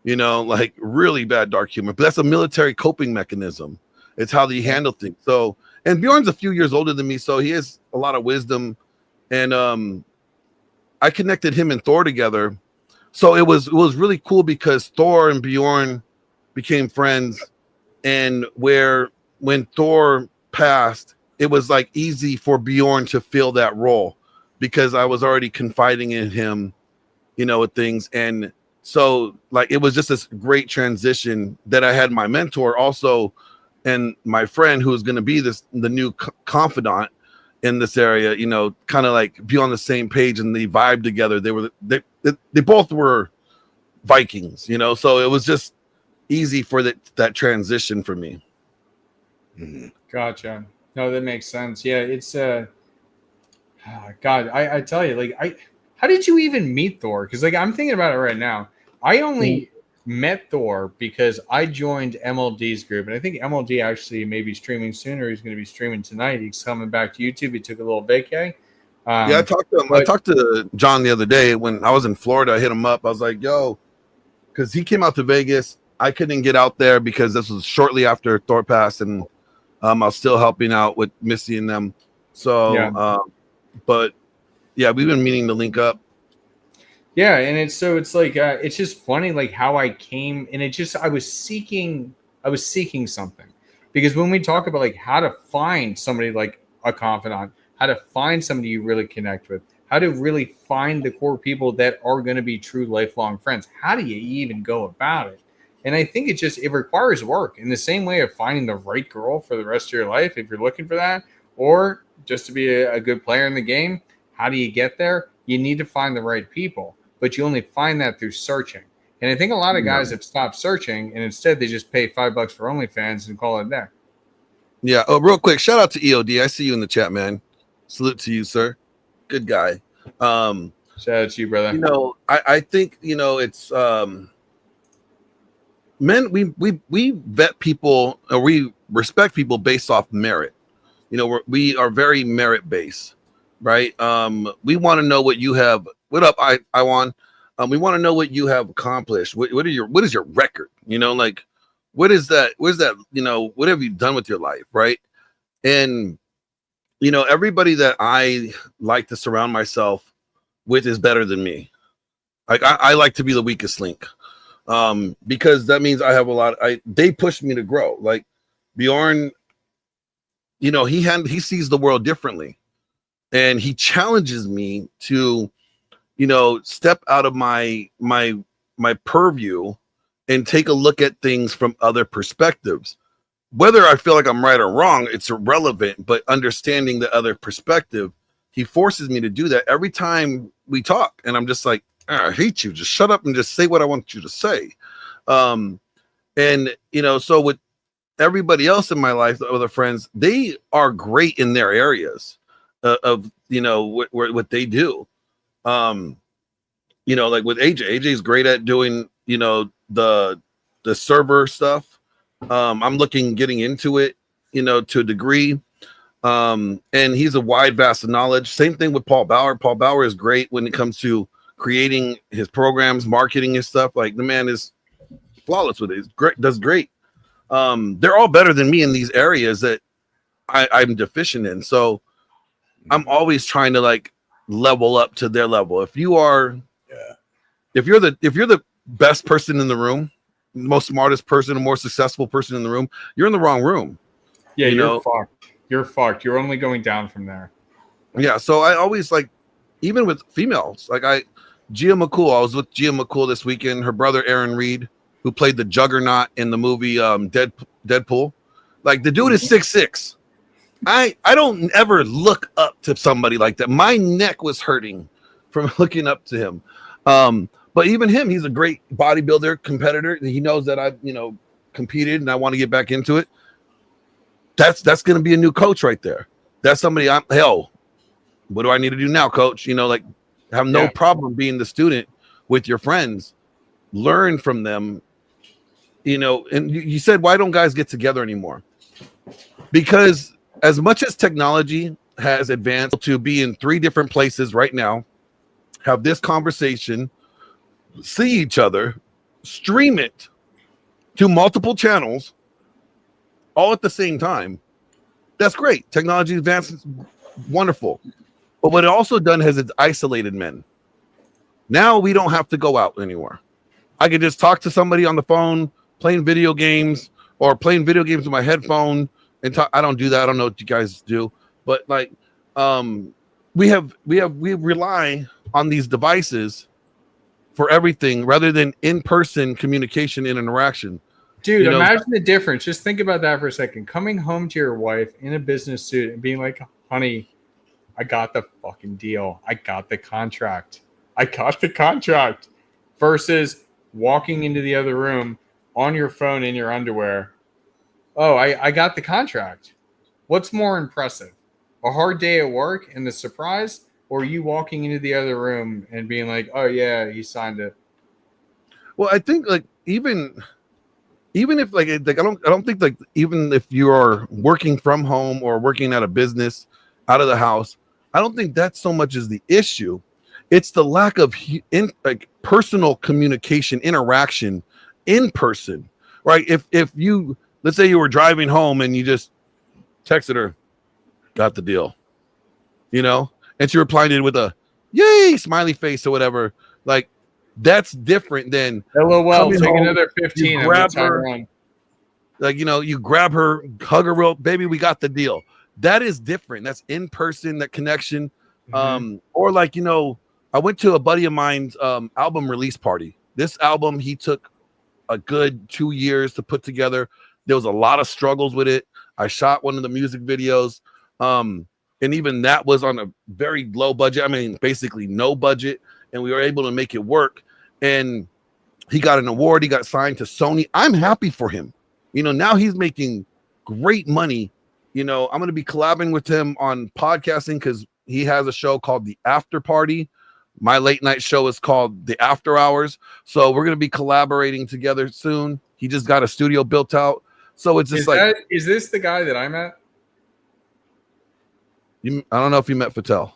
like really bad dark humor. But that's a military coping mechanism. It's how you handle things. So, and Bjorn's a few years older than me, so he has a lot of wisdom. And I connected him and Thor together. So it was really cool, because Thor and Bjorn became friends. And when Thor passed, it was like easy for Bjorn to fill that role, because I was already confiding in him, with things. And so like, it was just this great transition that I had my mentor also, and my friend who was going to be the new confidant in this area, kind of like be on the same page, and they vibed together. They both were Vikings, so it was just easy for that transition for me. Mhm. Gotcha. No, that makes sense. Yeah, it's God, I tell you, like how did you even meet Thor? Because like I'm thinking about it right now. I only met Thor because I joined MLD's group, and I think MLD actually may be streaming soon, or he's going to be streaming tonight. He's coming back to YouTube. He took a little vacay. Yeah, I talked to him. I talked to John the other day when I was in Florida. I hit him up. I was like, "Yo," because he came out to Vegas. I couldn't get out there because this was shortly after Thor passed, and I was still helping out with Missy and them. So, Yeah. But yeah, we've been meaning to link up. Yeah, and it's like it's just funny like how I came, and it just I was seeking something, because when we talk about like how to find somebody like a confidant, how to find somebody you really connect with, how to really find the core people that are going to be true lifelong friends, how do you even go about it? And I think it requires work in the same way of finding the right girl for the rest of your life if you're looking for that, or just to be a good player in the game. How do you get there? You need to find the right people, but you only find that through searching. And I think a lot of guys have stopped searching, and instead they just pay $5 for OnlyFans and call it there. Yeah. Oh, real quick, shout out to EOD. I see you in the chat, man. Salute to you, sir. Good guy. Shout out to you, brother. You know, I think, you know, it's men, we vet people, or we respect people based off merit. You know, we are very merit based, right? We want to know what you have. What up, Iwan? We want to know what you have accomplished. What is your record? You know, like what is that? What is that? You know, what have you done with your life, right? And you know, everybody that I like to surround myself with is better than me. Like I like to be the weakest link, because that means I have a lot. They push me to grow. Like Bjorn, you know, he sees the world differently, and he challenges me to, you know, step out of my purview and take a look at things from other perspectives. Whether I feel like I'm right or wrong, it's irrelevant, but understanding the other perspective, he forces me to do that every time we talk. And I'm just like, I hate you. Just shut up and just say what I want you to say. And, you know, so with everybody else in my life, the other friends, they are great in their areas of, you know, what they do. You know, like with AJ's great at doing, you know, the server stuff. I'm getting into it, you know, to a degree. And he's a wide, vast of knowledge. Same thing with Paul Bauer. Paul Bauer is great when it comes to creating his programs, marketing his stuff. Like the man is flawless with it. He's great, does great. They're all better than me in these areas that I'm deficient in. So I'm always trying to like level up to their level. If you're the best person in the room, most smartest person, and more successful person in the room, you're in the wrong room. Yeah, you're fucked. You're fucked. You're only going down from there. Yeah, so I always like, even with females, like Gia McCool. I was with Gia McCool this weekend. Her brother Aaron Reed, who played the Juggernaut in the movie Deadpool. Like the dude is 6'6". I don't ever look up to somebody like that. My neck was hurting from looking up to him. But even him, he's a great bodybuilder, competitor. He knows that I've, you know, competed and I want to get back into it. That's going to be a new coach right there. That's somebody what do I need to do now, coach? You know, like have no problem being the student with your friends, learn from them, you know. And you said, why don't guys get together anymore? Because as much as technology has advanced to be in 3 different places right now, have this conversation, see each other, stream it to multiple channels all at the same time. That's great. Technology advances, wonderful. But what it also done is it's isolated men. Now we don't have to go out anymore. I could just talk to somebody on the phone, playing video games, or playing video games with my headphone and talk. I don't do that. I don't know what you guys do, but like we rely on these devices for everything rather than in-person communication and interaction. Dude, you know, imagine the difference. Just think about that for a second. Coming home to your wife in a business suit and being like, honey, I got the fucking deal. I got the contract. Versus walking into the other room on your phone in your underwear oh, I got the contract. What's more impressive? A hard day at work and the surprise, or you walking into the other room and being like, oh yeah, he signed it? Well, I think like even if like I don't think like even if you are working from home or working at a business out of the house, I don't think that so much is the issue. It's the lack of like personal communication, interaction in person, right? If you, let's say you were driving home and you just texted her, got the deal, and she replied it with a yay smiley face or whatever, like that's different than LOL, take home, another 15 and grab the time her, run. like you grab her, hug her real, baby, we got the deal. That is different. That's in person, that connection. Or like I went to a buddy of mine's album release party. This album he took a good 2 years to put together. There was a lot of struggles with it. I shot one of the music videos, and even that was on a very low budget. I mean, basically no budget, and we were able to make it work. And he got an award. He got signed to Sony. I'm happy for him. Now he's making great money. I'm going to be collabing with him on podcasting because he has a show called The After Party. My late night show is called The After Hours. So we're going to be collaborating together soon. He just got a studio built out. So it's just is this the guy that I met? I don't know if you met Fattel.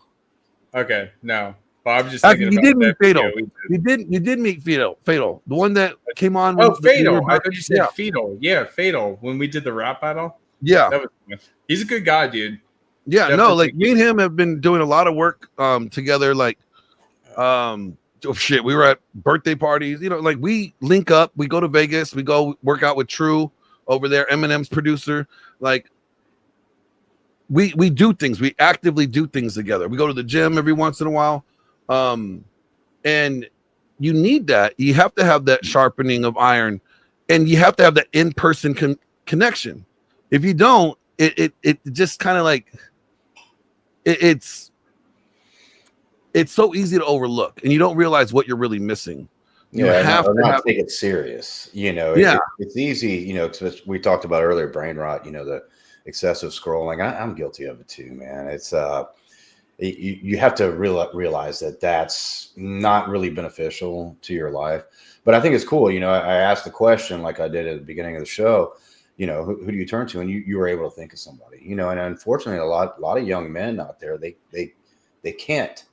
Okay, no. But I'm just Actually, thinking you did meet video Fatal. You did meet Fatal. The one that came on. Oh, Fatal. I thought you said Fatal. Yeah, Fatal. When we did the rap battle. Yeah. He's a good guy, dude. Yeah, definitely. No, like me and him have been doing a lot of work together. Like, we were at birthday parties. Like we link up. We go to Vegas. We go work out with True over there, Eminem's producer. Like, we do things. We actively do things together. We go to the gym every once in a while. And you need that. You have to have that sharpening of iron, and you have to have that in-person connection. If you don't, it just kind of like it's so easy to overlook, and you don't realize what you're really missing. You have to take it serious. It's easy. Because we talked about earlier, brain rot. The excessive scrolling. I'm guilty of it too, man. It's you have to realize that that's not really beneficial to your life. But I think it's cool. I asked the question like I did at the beginning of the show. Who do you turn to? And you were able to think of somebody. And unfortunately, a lot of young men out there, they can't.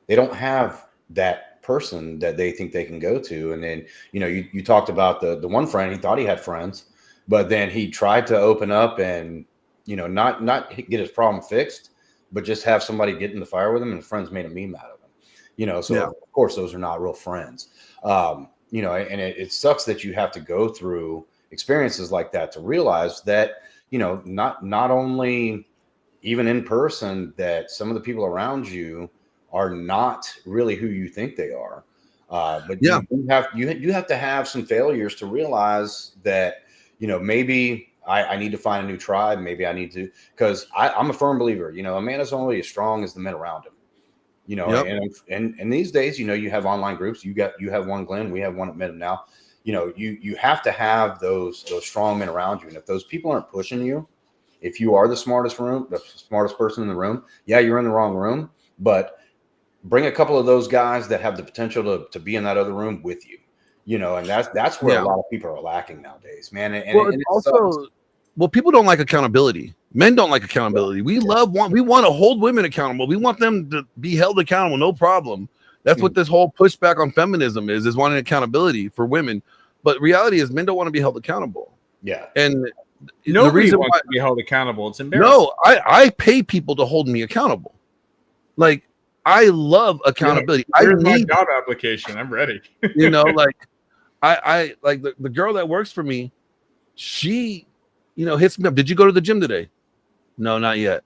They don't have that person that they think they can go to. And then you talked about the one friend. He thought he had friends, but then he tried to open up and not get his problem fixed, but just have somebody get in the fire with him, and friends made a meme out of him. So of course those are not real friends. And it sucks that you have to go through experiences like that to realize that, not only even in person, that some of the people around you are not really who you think they are. But you have to have some failures to realize that, maybe I need to find a new tribe. Maybe I need to, because I'm a firm believer, a man is only as strong as the men around him, and these days, you have online groups, you have one Glenn, we have one at Minim now, you have to have those strong men around you. And if those people aren't pushing you, if you are the smartest person in the room, you're in the wrong room, but bring a couple of those guys that have the potential to be in that other room with you. And that's where a lot of people are lacking nowadays, man. And also, people don't like accountability. Men don't like accountability. We want to hold women accountable. We want them to be held accountable, no problem. That's what this whole pushback on feminism is wanting accountability for women. But reality is men don't want to be held accountable. Yeah. And nobody wants to be held accountable. It's embarrassing. No, I pay people to hold me accountable. Like, I love accountability. Here's my job application. I'm ready. Like I like the girl that works for me, she, hits me up. Did you go to the gym today? No, not yet.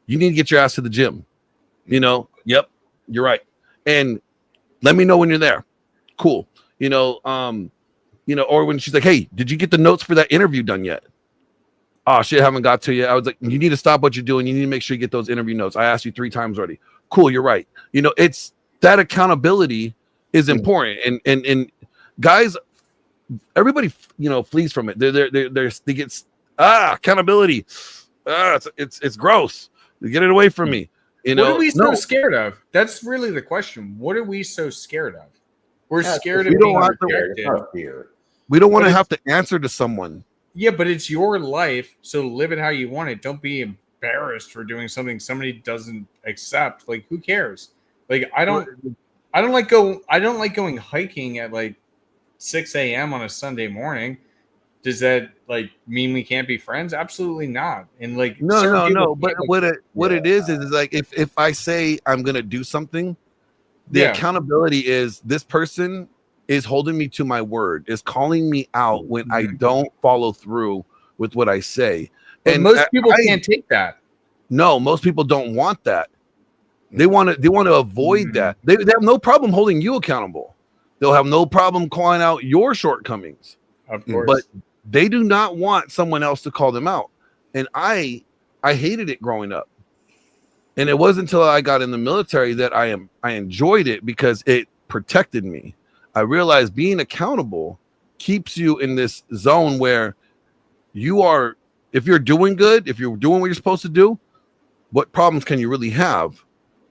You need to get your ass to the gym. Yep, you're right. And let me know when you're there. Cool. Or when she's like, hey, did you get the notes for that interview done yet? Oh shit, haven't got to yet. I was like, you need to stop what you're doing. You need to make sure you get those interview notes. I asked you 3 times already. Cool, you're right. It's that accountability is important. And guys, everybody, flees from it. They get Accountability. It's gross. Get it away from me. You know, What are we so scared of? That's really the question. What are we so scared of? We're scared of being rejected. Fear. We don't want to have to answer to someone. Yeah, but it's your life, so live it how you want it. Don't be embarrassed for doing something somebody doesn't accept. Like, who cares? Like, I don't like going hiking at like 6 a.m. on a Sunday morning. Does that like mean we can't be friends? Absolutely not. And like no. But what it is like if I say I'm gonna do something, the accountability is this person is holding me to my word, is calling me out when I don't follow through with what I say. But and most people can't take that. No, most people don't want that. They want to avoid that. They have no problem holding you accountable. They'll have no problem calling out your shortcomings. Of course. But they do not want someone else to call them out. And I hated it growing up. And it wasn't until I got in the military that I enjoyed it because it protected me. I realized being accountable keeps you in this zone where you are, if you're doing good, if you're doing what you're supposed to do, what problems can you really have?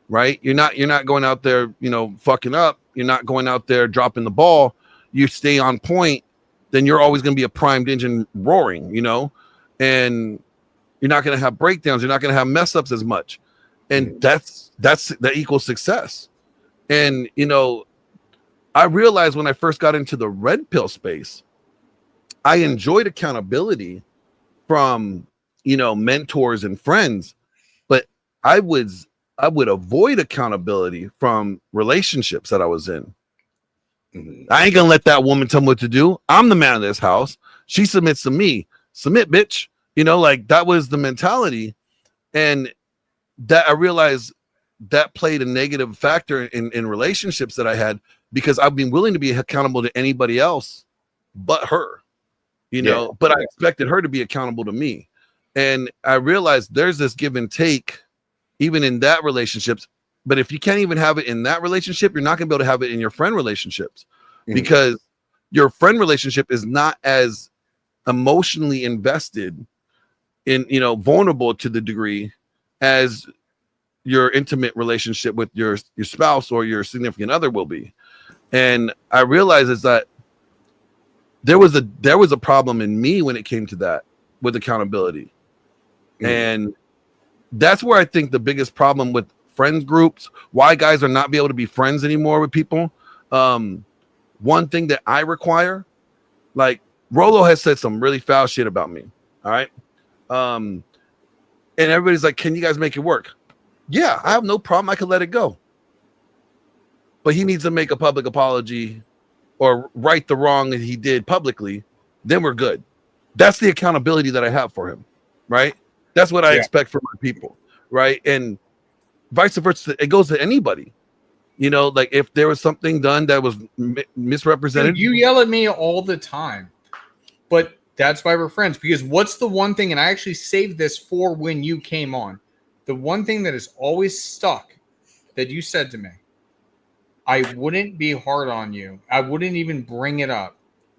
Right? You're not going out there, fucking up. You're not going out there dropping the ball. You stay on point, then you're always going to be a primed engine roaring, and you're not going to have breakdowns. You're not going to have mess ups as much. And that equals success. And, I realized when I first got into the red pill space, I enjoyed accountability from, mentors and friends, but I would avoid accountability from relationships that I was in. I ain't gonna let that woman tell me what to do. I'm the man of this house. She submits to me. Submit, bitch. Like that was the mentality. And that I realized that played a negative factor in relationships that I had because I've been willing to be accountable to anybody else but her, but I expected her to be accountable to me. And I realized there's this give and take even in that relationships. But if you can't even have it in that relationship, you're not going to be able to have it in your friend relationships because your friend relationship is not as emotionally invested in, vulnerable to the degree as your intimate relationship with your spouse or your significant other will be. And I realized is that there was a problem in me when it came to that with accountability. And that's where I think the biggest problem with friends groups, why guys are not be able to be friends anymore with people. One thing that I require, like Rolo has said some really foul shit about me. All right. And everybody's like, can you guys make it work? Yeah, I have no problem. I could let it go. But he needs to make a public apology or right the wrong that he did publicly. Then we're good. That's the accountability that I have for him. Right. That's what I expect from my people. Right. And vice versa. It goes to anybody. Like if there was something done that was misrepresented. Dude, you yell at me all the time. But that's why we're friends. Because what's the one thing, and I actually saved this for when you came on. The one thing that is always stuck that you said to me, I wouldn't be hard on you. I wouldn't even bring it up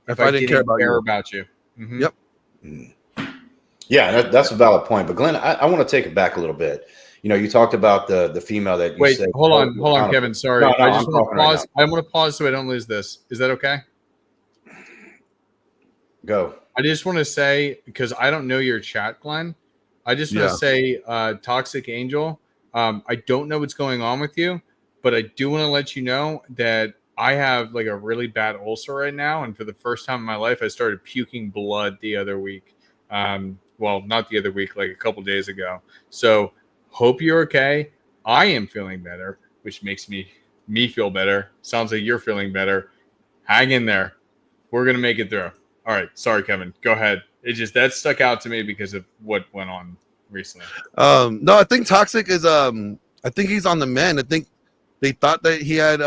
if I didn't care about you. Mm-hmm. Yep. Yeah, that's a valid point. But Glenn, I want to take it back a little bit. You talked about the female that you said. Hold on, Kevin. Sorry. No, I just want to pause. I want to pause so I don't lose this. Is that okay? Go. I just want to say, because I don't know your chat, Glenn. I just want to say, Toxic Angel, I don't know what's going on with you, but I do want to let you know that I have like a really bad ulcer right now. And for the first time in my life, I started puking blood the other week. Well, not the other week, like a couple days ago. So hope you're okay. I am feeling better, which makes me feel better. Sounds like you're feeling better. Hang in there. We're going to make it through. All right. Sorry, Kevin. Go ahead. It just that stuck out to me because of what went on recently. No, I think Toxic is I think he's on the mend. I think they thought that he had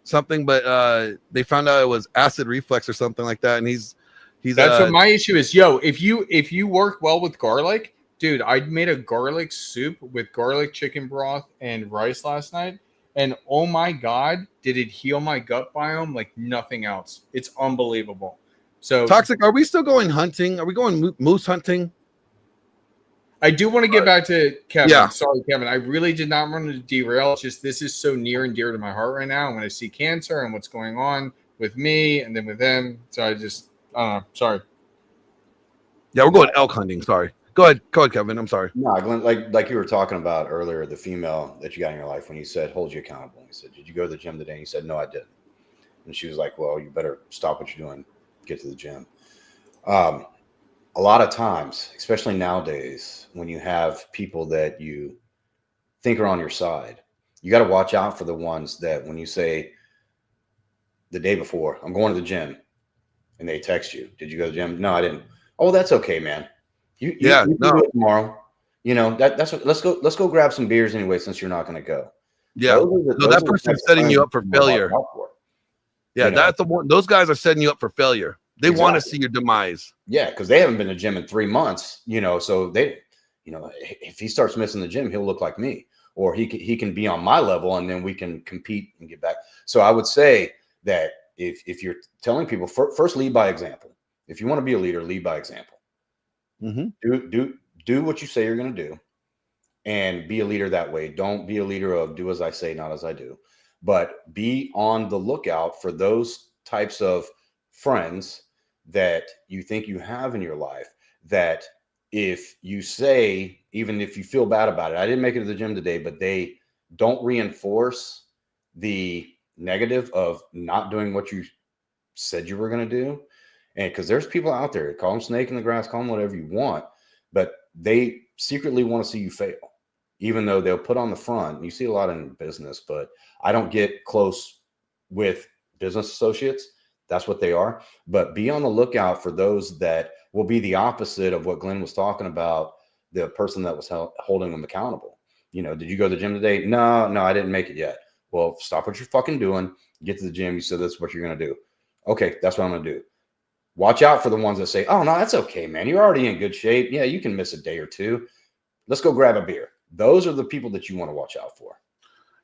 something, but they found out it was acid reflux or something like that. And he's that's what my issue is. Yo, if you work well with garlic, dude, I made a garlic soup with garlic chicken broth and rice last night. And oh my God, did it heal my gut biome like nothing else. It's unbelievable. So Toxic, are we still going hunting? Are we going moose hunting? I do want to get back to Kevin. Yeah. Sorry, Kevin. I really did not want to derail. It's just this is so near and dear to my heart right now. When I see cancer and what's going on with me and then with them. So I just, sorry. Yeah, we're going elk hunting. Sorry. Go ahead, Kevin. I'm sorry. No, Glenn, like you were talking about earlier, the female that you got in your life when you said hold you accountable. He said, "Did you go to the gym today?" And you said, "No, I didn't." And she was like, "Well, you better stop what you're doing, get to the gym." A lot of times, especially nowadays, when you have people that you think are on your side, you got to watch out for the ones that when you say the day before, "I'm going to the gym," and they text you, "Did you go to the gym?" "No, I didn't." "Oh, that's okay, man. You can do it tomorrow. You know, that's what, let's go grab some beers anyway, since you're not going to go." Yeah. That person's setting you up for failure. Yeah, you know? That's the one. Those guys are setting you up for failure. They want to see your demise. Yeah, because they haven't been to the gym in 3 months, you know, so they, you know, if he starts missing the gym, he'll look like me, or he can be on my level, and then we can compete and get back. So I would say that if you're telling people, first lead by example. If you want to be a leader, lead by example. Do what you say you're going to do, and be a leader that way. Don't be a leader of do as I say, not as I do, but be on the lookout for those types of friends that you think you have in your life, that if you say, even if you feel bad about it, "I didn't make it to the gym today," but they don't reinforce the negative of not doing what you said you were going to do. And because there's people out there, call them snake in the grass, call them whatever you want, but they secretly want to see you fail, even though they'll put on the front. You see a lot in business, but I don't get close with business associates. That's what they are. But be on the lookout for those that will be the opposite of what Glenn was talking about, the person that was holding them accountable. You know, "Did you go to the gym today?" No, I didn't make it yet." Well, stop what you're fucking doing. Get to the gym. You said that's what you're going to do. Okay, that's what I'm going to do. Watch out for the ones that say, "Oh, no, that's okay, man. You're already in good shape. Yeah, you can miss a day or two. Let's go grab a beer." Those are the people that you want to watch out for.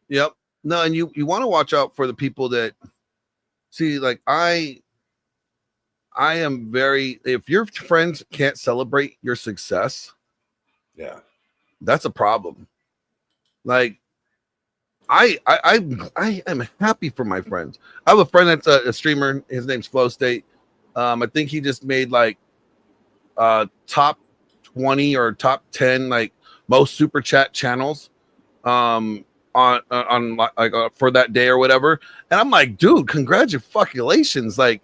Yep. No, and you want to watch out for the people that see, like I am very, if your friends can't celebrate your success, yeah, that's a problem. Like I am happy for my friends. I have a friend that's a streamer. His name's Flow State. I think he just made like top 20 or top 10 like most super chat channels on like for that day or whatever. And I'm like, dude, congratulations. Like,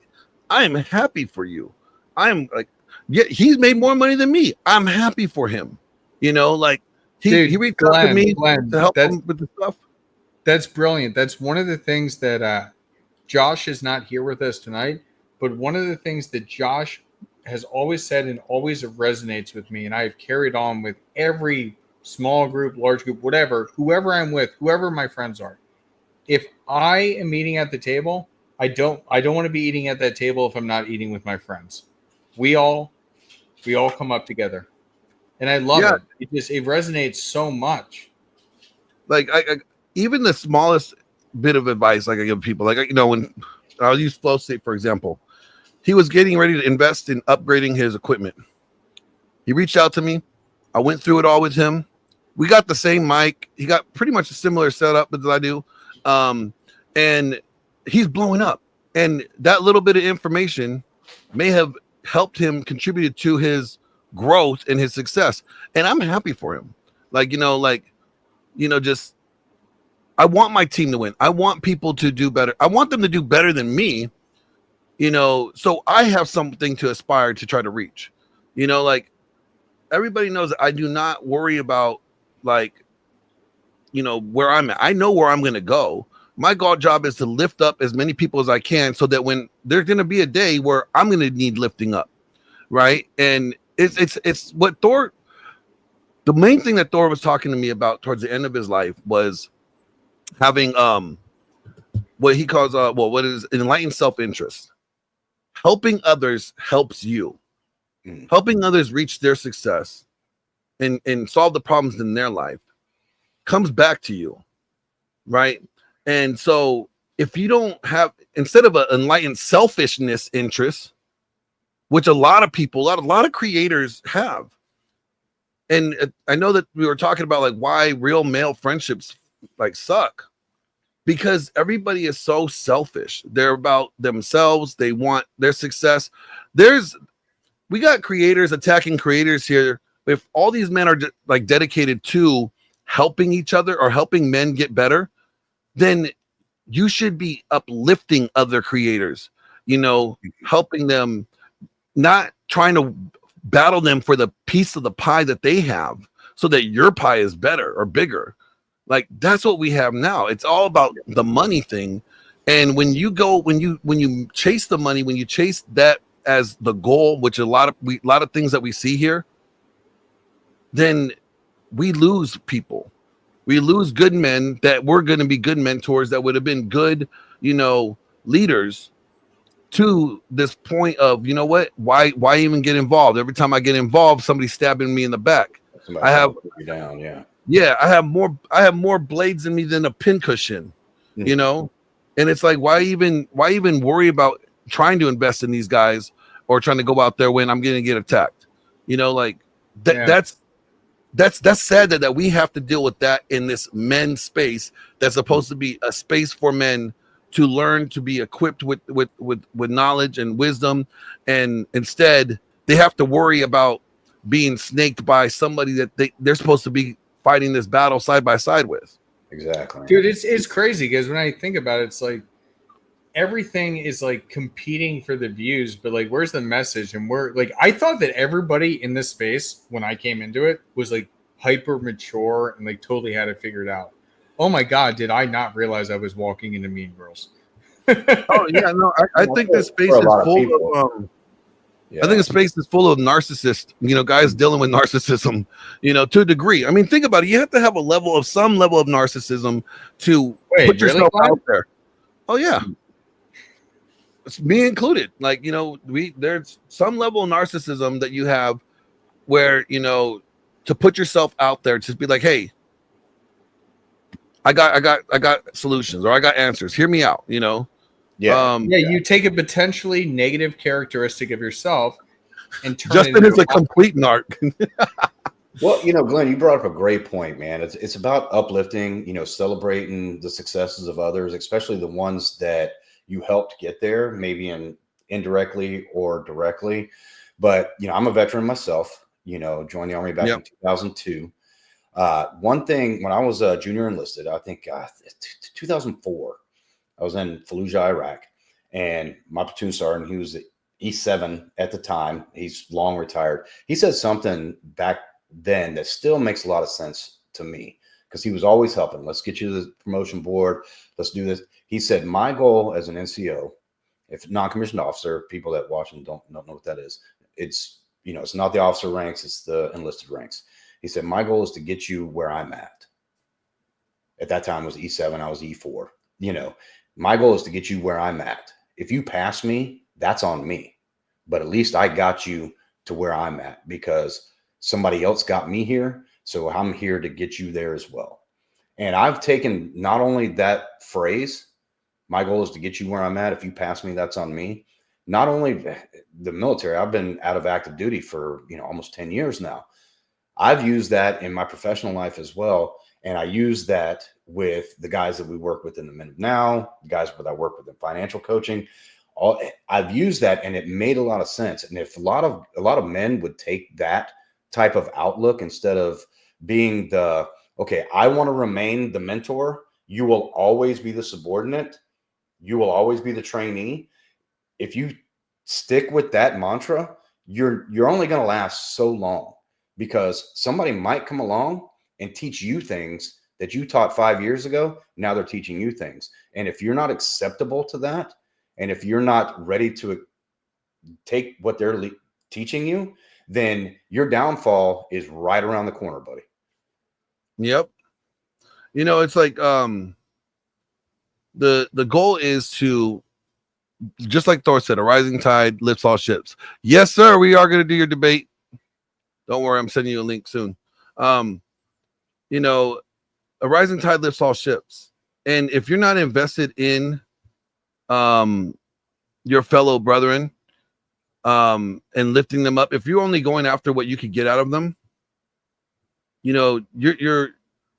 I am happy for you. I'm like, yeah, he's made more money than me. I'm happy for him. You know, like he reached out to me to help him with the stuff. That's brilliant. That's one of the things that Josh is not here with us tonight, but one of the things that Josh has always said and always resonates with me, and I've carried on with every small group, large group, whatever, whoever I'm with, whoever my friends are. If I am eating at the table, I don't want to be eating at that table if I'm not eating with my friends. We all come up together, and I love it. It resonates so much. Like I even the smallest bit of advice, like I give people, like, you know, when I'll use Flow State for example, he was getting ready to invest in upgrading his equipment. He reached out to me. I went through it all with him. We got the same mic. He got pretty much a similar setup as I do. And he's blowing up. And that little bit of information may have helped him contribute to his growth and his success. And I'm happy for him. Just I want my team to win. I want people to do better. I want them to do better than me, so I have something to aspire to try to reach. Everybody knows that I do not worry about where I'm at. I know where I'm going to go. My job is to lift up as many people as I can so that when there's going to be a day where I'm going to need lifting up. Right. And it's what Thor, the main thing that Thor was talking to me about towards the end of his life was having what he calls what is enlightened self-interest. Helping others helps you. Helping others reach their success and solve the problems in their life comes back to you, right? And so if you don't have, instead of an enlightened selfishness interest, which a lot of people, a lot of creators have. And I know that we were talking about like why real male friendships like suck, because everybody is so selfish. They're about themselves. They want their success. We got creators attacking creators here. If all these men are like dedicated to helping each other or helping men get better, then you should be uplifting other creators, you know, helping them, not trying to battle them for the piece of the pie that they have so that your pie is better or bigger. Like that's what we have now. It's all about the money thing. And when you chase the money, when you chase that as the goal, which a lot of things that we see here, then we lose people. We lose good men that were going to be good mentors, that would have been good, you know, leaders, to this point of, you know what, why even get involved? Every time I get involved, somebody's stabbing me in the back. I have you down, I have more blades in me than a pincushion, you know. And it's like, why even worry about trying to invest in these guys or trying to go out there when I'm going to get attacked, you know? Like that's sad that we have to deal with that in this men's space that's supposed to be a space for men to learn, to be equipped with knowledge and wisdom, and instead they have to worry about being snaked by somebody that they're supposed to be fighting this battle side by side with. Exactly, dude. It's crazy because when I think about it, it's like everything is like competing for the views, but like where's the message? And I thought that everybody in this space when I came into it was like hyper mature and like totally had it figured out. Oh my God, did I not realize I was walking into Mean Girls? Oh yeah, no, I think this space is full of I think the space is full of narcissists, you know, guys dealing with narcissism, you know, to a degree. I mean, think about it. You have to have some level of narcissism to put yourself out there. Oh yeah. It's me included. Like, you know, there's some level of narcissism that you have where, you know, to put yourself out there, just be like, hey, I got solutions, or I got answers. Hear me out, you know? You take a potentially negative characteristic of yourself and turn Justin is a complete narc. Well, you know, Glenn, you brought up a great point, man. It's about uplifting, you know, celebrating the successes of others, especially the ones that you helped get there, maybe indirectly or directly. But, you know, I'm a veteran myself, you know, joined the Army back in 2002. One thing, when I was a junior enlisted, I think 2004, I was in Fallujah, Iraq, and my platoon sergeant, he was E7 at the time, he's long retired. He said something back then that still makes a lot of sense to me, because he was always helping. Let's get you to the promotion board. Let's do this. He said, my goal as an NCO, if non-commissioned officer, people that watch and don't know what that is, it's, you know, it's not the officer ranks, it's the enlisted ranks. He said, my goal is to get you where I'm at. At that time it was E7, I was E4. You know, my goal is to get you where I'm at. If you pass me, that's on me. But at least I got you to where I'm at, because somebody else got me here. So I'm here to get you there as well. And I've taken not only that phrase, my goal is to get you where I'm at. If you pass me, that's on me. Not only the military, I've been out of active duty for, you know, almost 10 years now. I've used that in my professional life as well. And I use that with the guys that we work with in the Men of Now, the guys that I work with in financial coaching. I've used that, and it made a lot of sense. And if a lot of men would take that type of outlook, instead of being the, okay, I want to remain the mentor, you will always be the subordinate, you will always be the trainee. If you stick with that mantra, you're only going to last so long, because somebody might come along and teach you things that you taught 5 years ago. Now they're teaching you things. And if you're not acceptable to that, and if you're not ready to take what they're teaching you, then your downfall is right around the corner, buddy. Yep. You know, it's like the goal is to, just like Thor said, a rising tide lifts all ships. Yes, sir. We are going to do your debate. Don't worry, I'm sending you a link soon. You know, a rising tide lifts all ships. And if you're not invested in your fellow brethren, and lifting them up, if you're only going after what you could get out of them, you know, you're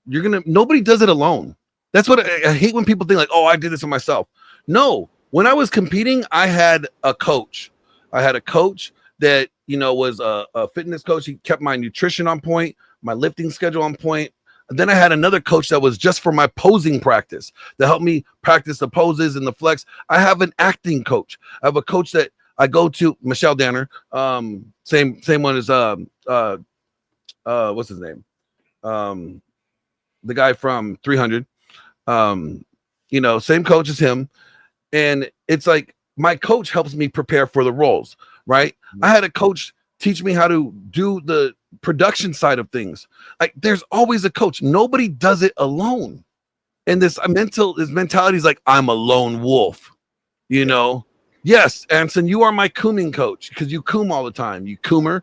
gonna, nobody does it alone. That's what I hate when people think like, oh, I did this for myself. No, when I was competing, I had a coach. I had a coach that, you know, was a fitness coach. He kept my nutrition on point, my lifting schedule on point. And then I had another coach that was just for my posing practice, that helped me practice the poses and the flex. I have an acting coach. I have a coach that I go to, Michelle Danner. Same one as what's his name? The guy from 300. You know, same coach as him. And it's like my coach helps me prepare for the roles, right? I had a coach teach me how to do the production side of things. Like, there's always a coach. Nobody does it alone. And this mentality is like, I'm a lone wolf, you know? Yes, Anson, you are my cooming coach because you coom all the time. You coomer.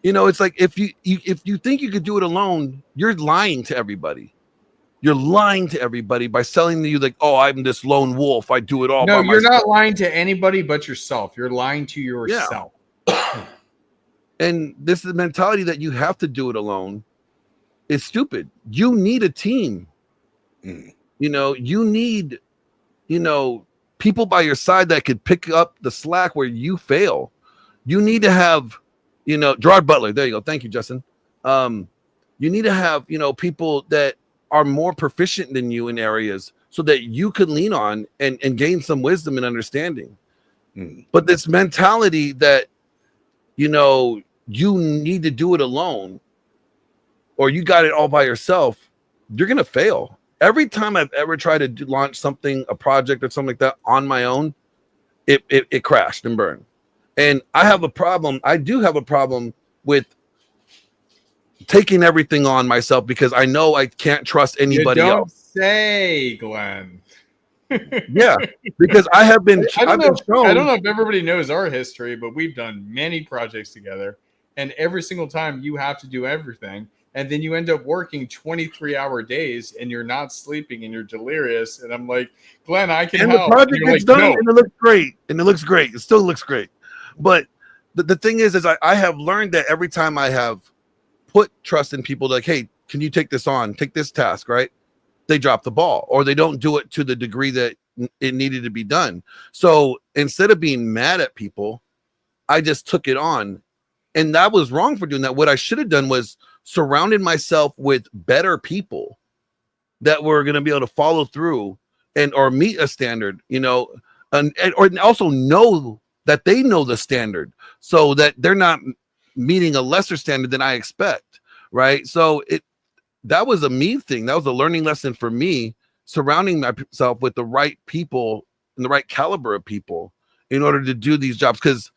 You know, it's like if you think you could do it alone, you're lying to everybody. You're lying to everybody by selling to you like, oh, I'm this lone wolf. I do it all. No, by you're myself. not lying to anybody but yourself. You're lying to yourself. And this is the mentality that you have to do it alone. It's stupid. You need a team. You know, you need, you know, people by your side that could pick up the slack where you fail. You need to have, you know, Gerard Butler. There you go. Thank you, Justin. You need to have, you know, people that are more proficient than you in areas so that you could lean on and gain some wisdom and understanding. But this mentality that, you know, you need to do it alone or you got it all by yourself, you're going to fail. Every time I've ever tried to launch something, a project or something like that on my own, it crashed and burned. And I have a problem. I do have a problem with taking everything on myself because I know I can't trust anybody else. Say, Glenn. Yeah, because I have been. I don't shown. know if everybody knows our history, but we've done many projects together, and every single time you have to do everything, and then you end up working 23-hour days, and you're not sleeping, and you're delirious. And I'm like, Glenn, I can help. And the project gets done, and it looks great, and it looks great. It still looks great, but the thing is I have learned that every time I have put trust in people, like, hey, can you take this on? Take this task, right? They drop the ball or they don't do it to the degree that it needed to be done. So instead of being mad at people, I just took it on. And that was wrong for doing that. What I should have done was surrounded myself with better people that were going to be able to follow through and or meet a standard, you know, and or also know that they know the standard so that they're not meeting a lesser standard than I expect. Right. So that was a me thing. That was a learning lesson for me, surrounding myself with the right people and the right caliber of people in order to do these jobs. Because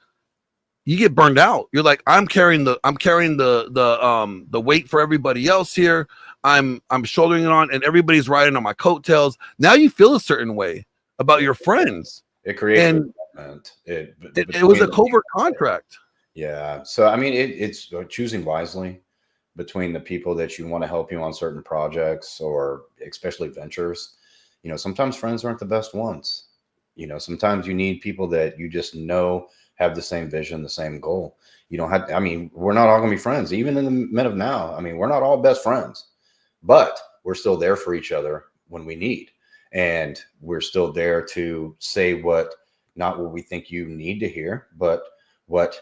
you get burned out. You're like, I'm carrying the weight for everybody else here. I'm shouldering it on, and everybody's riding on my coattails. Now you feel a certain way about your friends. It creates resentment. It was a covert contract. Yeah. So I mean, it's choosing wisely between the people that you want to help you on certain projects or especially ventures. You know, sometimes friends aren't the best ones. You know, sometimes you need people that you just know have the same vision, the same goal. You don't have, I mean, we're not all gonna be friends, even in the men of now. I mean, we're not all best friends, but we're still there for each other when we need. And we're still there to say not what we think you need to hear, but what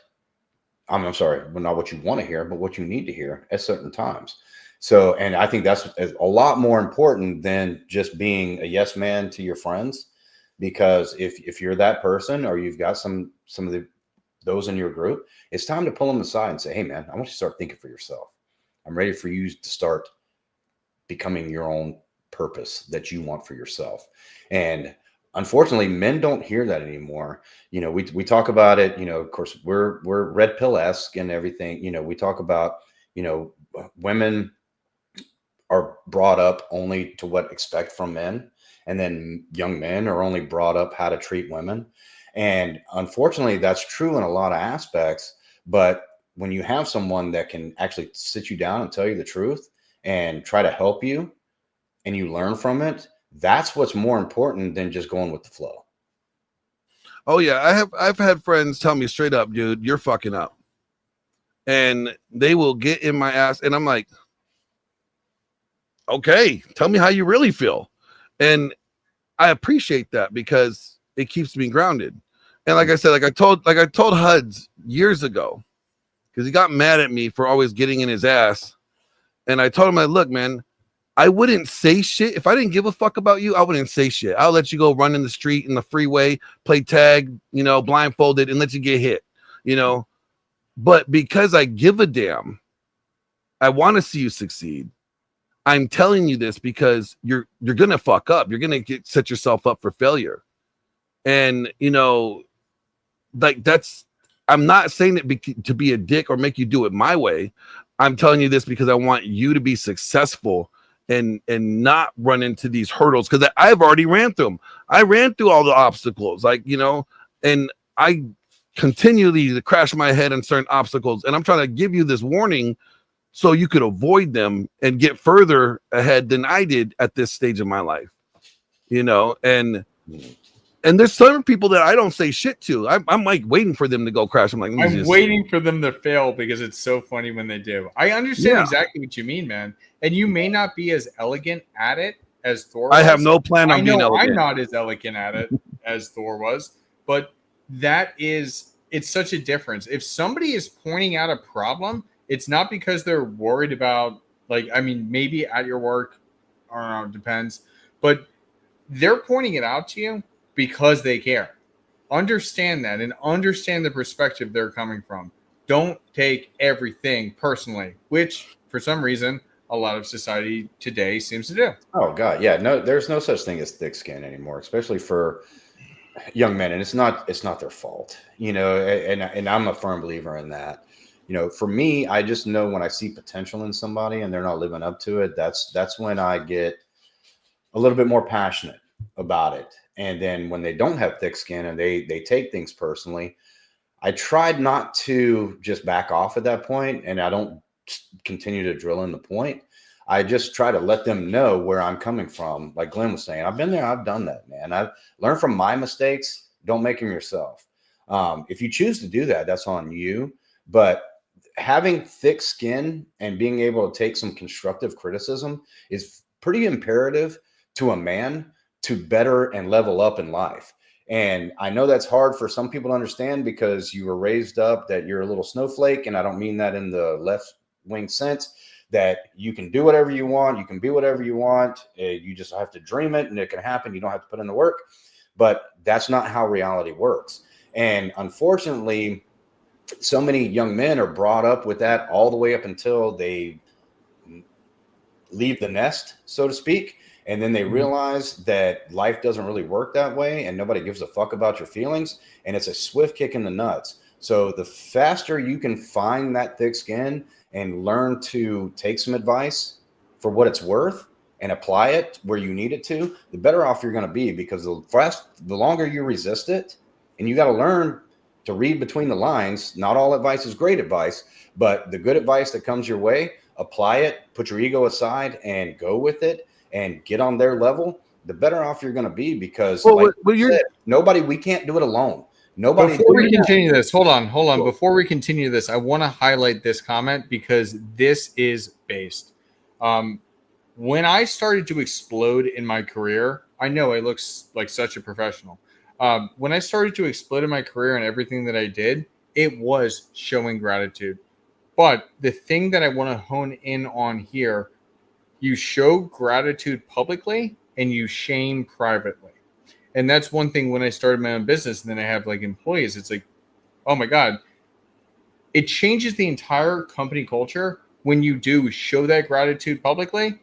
I'm sorry, but not what you want to hear, but what you need to hear at certain times. So, and I think that's a lot more important than just being a yes man to your friends, because if you're that person or you've got some of those in your group, it's time to pull them aside and say, hey man, I want you to start thinking for yourself. I'm ready for you to start becoming your own purpose that you want for yourself. And unfortunately, men don't hear that anymore. You know, we talk about it, you know, of course, we're red pill-esque and everything. You know, we talk about, you know, women are brought up only to what expect from men. And then young men are only brought up how to treat women. And unfortunately, that's true in a lot of aspects. But when you have someone that can actually sit you down and tell you the truth and try to help you and you learn from it, that's what's more important than just going with the flow. Oh yeah, I've had friends tell me straight up, dude, you're fucking up. And they will get in my ass, and I'm like, okay, tell me how you really feel. And I appreciate that because it keeps me grounded. And like I said, like I told Huds years ago, because he got mad at me for always getting in his ass. And I told him, like, look, man, I wouldn't say shit. If I didn't give a fuck about you, I wouldn't say shit. I'll let you go run in the street, in the freeway, play tag, blindfolded, and let you get hit, But because I give a damn, I want to see you succeed. I'm telling you this because you're gonna fuck up. You're gonna set yourself up for failure. And that's. I'm not saying it to be a dick or make you do it my way. I'm telling you this because I want you to be successful and not run into these hurdles, because I've already ran through them. I ran through all the obstacles, and I continually to crash my head on certain obstacles. And I'm trying to give you this warning so you could avoid them and get further ahead than I did at this stage of my life, and there's some people that I don't say shit to. I'm like waiting for them to go crash. I'm like, waiting for them to fail because it's so funny when they do. I understand exactly what you mean, man. And you may not be as elegant at it as Thor was. I have no plan on being elegant. I'm not as elegant at it as Thor was, but it's such a difference. If somebody is pointing out a problem, it's not because they're worried about, maybe at your work, I don't know, it depends, but they're pointing it out to you because they care. Understand that and understand the perspective they're coming from. Don't take everything personally, which for some reason a lot of society today seems to do. Oh God, yeah, no, there's no such thing as thick skin anymore, especially for young men, and it's not their fault, and I'm a firm believer in that. For me, I just know when I see potential in somebody and they're not living up to it, that's when I get a little bit more passionate about it. And then when they don't have thick skin and they take things personally, I tried not to just back off at that point, and I don't continue to drill in the point. I just try to let them know where I'm coming from. Like Glenn was saying, I've been there, I've done that, man. I've learned from my mistakes. Don't make them yourself. If you choose to do that, that's on you. But having thick skin and being able to take some constructive criticism is pretty imperative to a man to better and level up in life. And I know that's hard for some people to understand because you were raised up that you're a little snowflake. And I don't mean that in the left wing sense, that you can do whatever you want. You can be whatever you want. You just have to dream it and it can happen. You don't have to put in the work, but that's not how reality works. And unfortunately, so many young men are brought up with that all the way up until they leave the nest, so to speak. And then they realize that life doesn't really work that way and nobody gives a fuck about your feelings. And it's a swift kick in the nuts. So the faster you can find that thick skin and learn to take some advice for what it's worth and apply it where you need it to, the better off you're going to be, because the longer you resist it, and you got to learn to read between the lines. Not all advice is great advice, but the good advice that comes your way, apply it, put your ego aside and go with it. And get on their level, the better off you're going to be, because we can't do it alone. Nobody. Before we continue this, hold on. Before we continue this, I want to highlight this comment because this is based. When I started to explode in my career, I know I look like such a professional. When I started to explode in my career and everything that I did, it was showing gratitude. But the thing that I want to hone in on here, you show gratitude publicly and you shame privately. And that's one thing when I started my own business and then I have employees, it's like, oh my God, it changes the entire company culture when you do show that gratitude publicly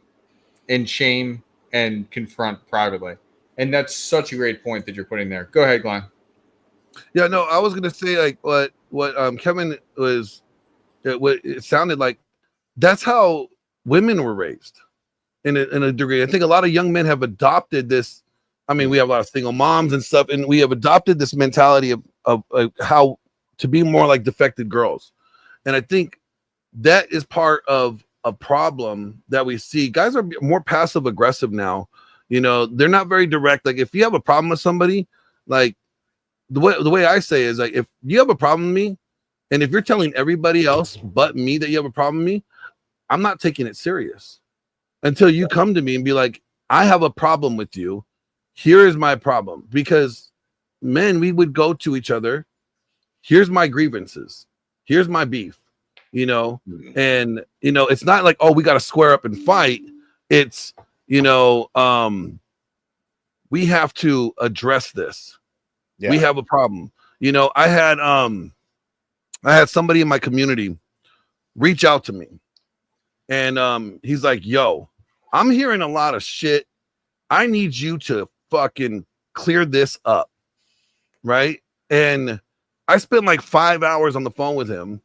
and shame and confront privately. And that's such a great point that you're putting there. Go ahead, Glenn. Yeah, no, I was going to say what Kevin was, what it sounded like, that's how women were raised. In a degree, I think a lot of young men have adopted this. I mean, we have a lot of single moms and stuff, and we have adopted this mentality of how to be more like defected girls. And I think that is part of a problem that we see. Guys are more passive aggressive now. They're not very direct. Like if you have a problem with somebody, like the way I say is like, if you have a problem with me, and if you're telling everybody else but me that you have a problem with me, I'm not taking it serious until you come to me and be like, I have a problem with you. Here is my problem. Because men, we would go to each other. Here's my grievances. Here's my beef, you know, and, you know, it's not like, oh, we got to square up and fight. It's, you know, we have to address this. Yeah. We have a problem. You know, I had somebody in my community reach out to me, and he's like, yo, I'm hearing a lot of shit. I need you to fucking clear this up. Right. And I spent like 5 hours on the phone with him,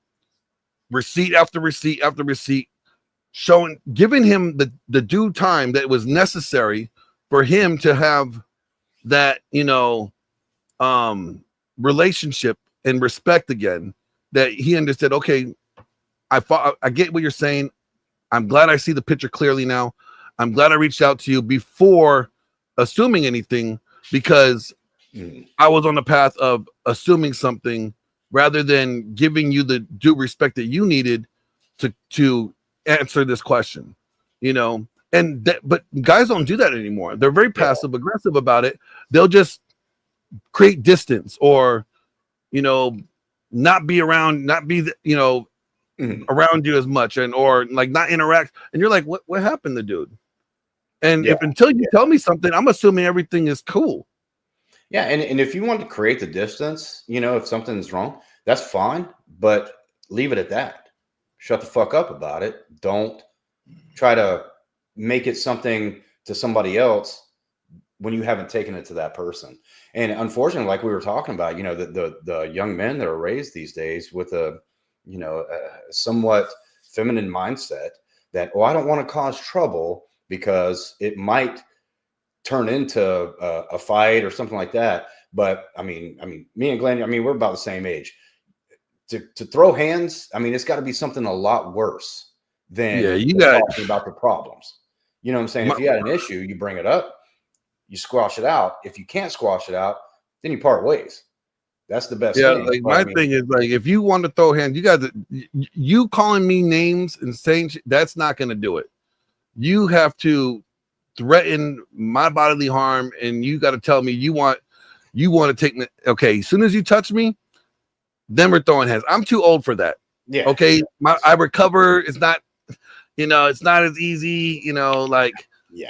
receipt after receipt after receipt, giving him the due time that was necessary for him to have that, you know, relationship and respect again, that he understood. Okay, I get what you're saying. I'm glad I see the picture clearly now. I'm glad I reached out to you before assuming anything, because I was on the path of assuming something rather than giving you the due respect that you needed to answer this question, you know. And but guys don't do that anymore. They're very passive aggressive about it. They'll just create distance, or, you know, not be around, not be, you know, around you as much, and or like not interact. And you're like, what happened to dude? And if until you tell me something, I'm assuming everything is cool. Yeah, and if you want to create the distance, you know, if something's wrong, that's fine, but leave it at that. Shut the fuck up about it. Don't try to make it something to somebody else when you haven't taken it to that person. And unfortunately, like we were talking about, you know, the young men that are raised these days with a, you know, a somewhat feminine mindset that, oh, I don't want to cause trouble because it might turn into a fight or something like that. But I mean, me and Glenn, I mean, we're about the same age. To throw hands, I mean, it's got to be something a lot worse than talking about the problems. You know what I'm saying? If you had an issue, you bring it up, you squash it out. If you can't squash it out, then you part ways. That's the best thing. Like, my thing is, like, if you want to throw hands, you calling me names and saying that's not going to do it. You have to threaten my bodily harm, and you got to tell me you want to take me. Okay, as soon as you touch me, then we're throwing hands. I'm too old for that. Yeah. Okay, I recover. It's not, you know, it's not as easy. You know, like